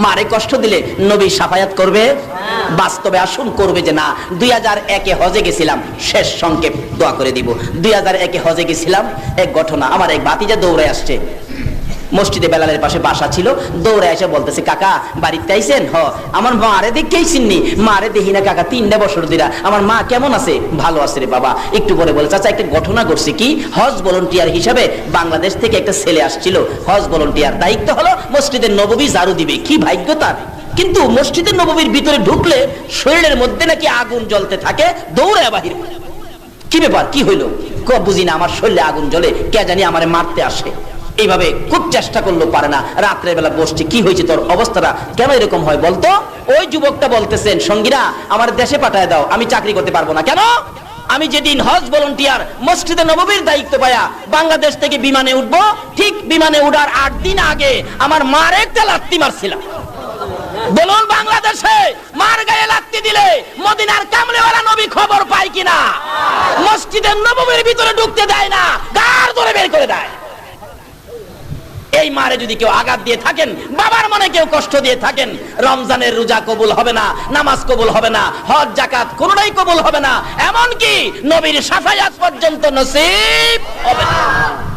মারে কষ্ট দিলে নবী শাফায়াত করবে? বাস্তবে আসুন করবে যে না। 2001-এ হজে গেছিলাম, শেষ সংক্ষেপ দোয়া করে দিব। 2001-এ হজে গেছিলাম, এক ঘটনা, আমার এক ভাতিজা দৌড়ে আসছে, মসজিদে বেলালের পাশে বাসা ছিল, দৌড়ে এসে বলতেছে কাকা বাড়িতে আইছেন? হ। আমার মারে দেখেই চিননি, মারে দেখি না কাকা 3 বছর দিরা। আমার মা কেমন আছে? ভালো আছে রে বাবা। একটু পরে বলে চাচা একটা ঘটনা ঘটছে। কি? হজ ভলান্টিয়ার হিসাবে বাংলাদেশ থেকে একটা ছেলে আসছিল, হজ ভলান্টিয়ার, দায়িত্ব হলো মসজিদের নববী ঝাড়ু দিবে। কি ভাগ্য তার! কিন্তু মসজিদের নববীর ভিতরে ঢুকলে শরীরের মধ্যে নাকি আগুন জ্বলতে থাকে, দৌড়ে বাহির। কি ব্যাপার? কি হইলো? বুঝি না, আমার শরীরে আগুন জ্বলে, কে জানি আমারে মারতে আসে। এইভাবে খুব চেষ্টা করলো, পারে না। রাত্রে বেলা বসছে, কি হয়েছে তোর অবস্থাটা, কেন এরকম হয় বলতো? ওই যুবকটা বলতেছেন সঙ্গীরা আমার দেশে পাঠায় দাও, আমি চাকরি করতে পারবো না। কেন? আমি যেদিন হজ ভলান্টিয়ার মসজিদে নববীর দায়িত্ব পায়া বাংলাদেশ থেকে বিমানে উঠবো, ঠিক বিমানে উঠার 8 দিন আগে আমার মার একটা লাত্তি মারছিলাম। বলুন বাংলাদেশে মার গায়ে লাত্তি দিলে মদিনার কামলেওয়ালা নবী খবর পায় কিনা? মসজিদের নববীর ভিতরে ঢুকতে দেয় না, গার ধরে বের করে দেয়। এই মারে যদি কেউ আঘাত দিয়ে থাকেন, বাবার মনে কেউ কষ্ট দিয়ে থাকেন, রমজানের রোজা কবুল হবে না, নামাজ কবুল হবে না, হজ যাকাত কোনটাই কবুল হবে না, এমনকি নবীর শাফায়াত পর্যন্ত নসিব হবে না।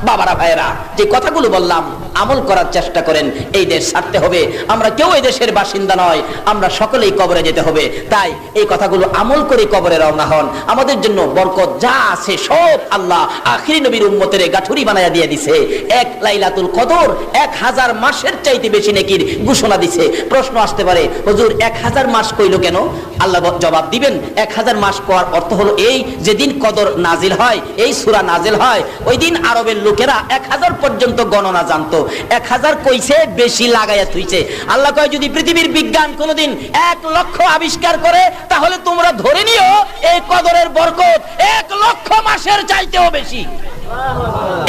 বাবারা ভাইয়েরা, যে কথাগুলো বললাম আমল করার চেষ্টা করেন। এই দেশ ছাড়তে হবে, আমরা কেউ এই দেশের বাসিন্দা নয়, আমরা সকলেই কবরে যেতে হবে। তাই এই কথাগুলো আমল করে কবরে রওনা হন। আমাদের জন্য বরকত যা আছে সব আল্লাহ আখিরি নবীর উম্মতের গাঠুরি বানায়া দিয়ে দিছে। এক লাইলাতুল কদর 1000 মাসের চাইতে বেশি নেকির ঘোষণা দিছে। প্রশ্ন আসতে পারে, হুজুর 1000 মাস কইলো কেন? আল্লাহ জবাব দিবেন, 1000 মাস কোয়ার অর্থ হলো এই, যেদিন কদর নাজিল হয়, এই সূরা নাজিল হয়, ওই দিন আরবের লোকেরা 1000 পর্যন্ত গণনা জানতো। 1000 কইছে, বেশি লাগাইয়া থুইছে। আল্লাহ কয় যদি পৃথিবীর বিজ্ঞান কোনদিন 1 লক্ষ আবিষ্কার করে, তাহলে তোমরা ধরে নিও এই কদরের বরকত 1 লক্ষ মাসের চাইতেও বেশি।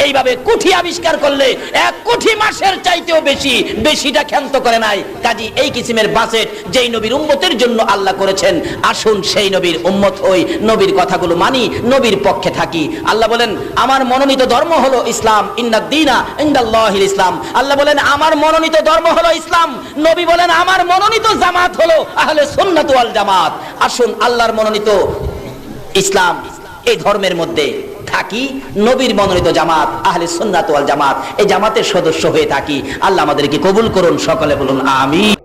এইভাবে কোটি আবিষ্কার করলে 1 কোটি মাসের চাইতেও বেশি, বেশিটা ক্ষান্ত করে নাই। কাজী এই কিসিমের বাজেট যেই নবীর উম্মতের জন্য আল্লাহ করেছেন, আসুন সেই নবীর উম্মত হই, নবীর কথাগুলো মানি, নবীর পক্ষে থাকি। আল্লাহ বলেন আমার মনোনীত ধর্ম হলো ইসলাম, ইন্নাদ দীনা ইনদাল্লাহিল ইসলাম। আল্লাহ বলেন আমার মনোনীত ধর্ম হলো ইসলাম। নবী বলেন আমার মনোনীত জামাত হলো আহলে সুন্নাত ওয়াল জামাত। আসুন আল্লাহর মনোনীত ইসলাম, এই ধর্মের মধ্যে থাকি, নবীর মনোনীত জামাত আহলে সুন্নাত ওয়াল জামাত, এই জামাতের সদস্য হয়ে থাকি। আল্লাহ আমাদেরকে কবুল করুন, সকলে বলুন আমিন।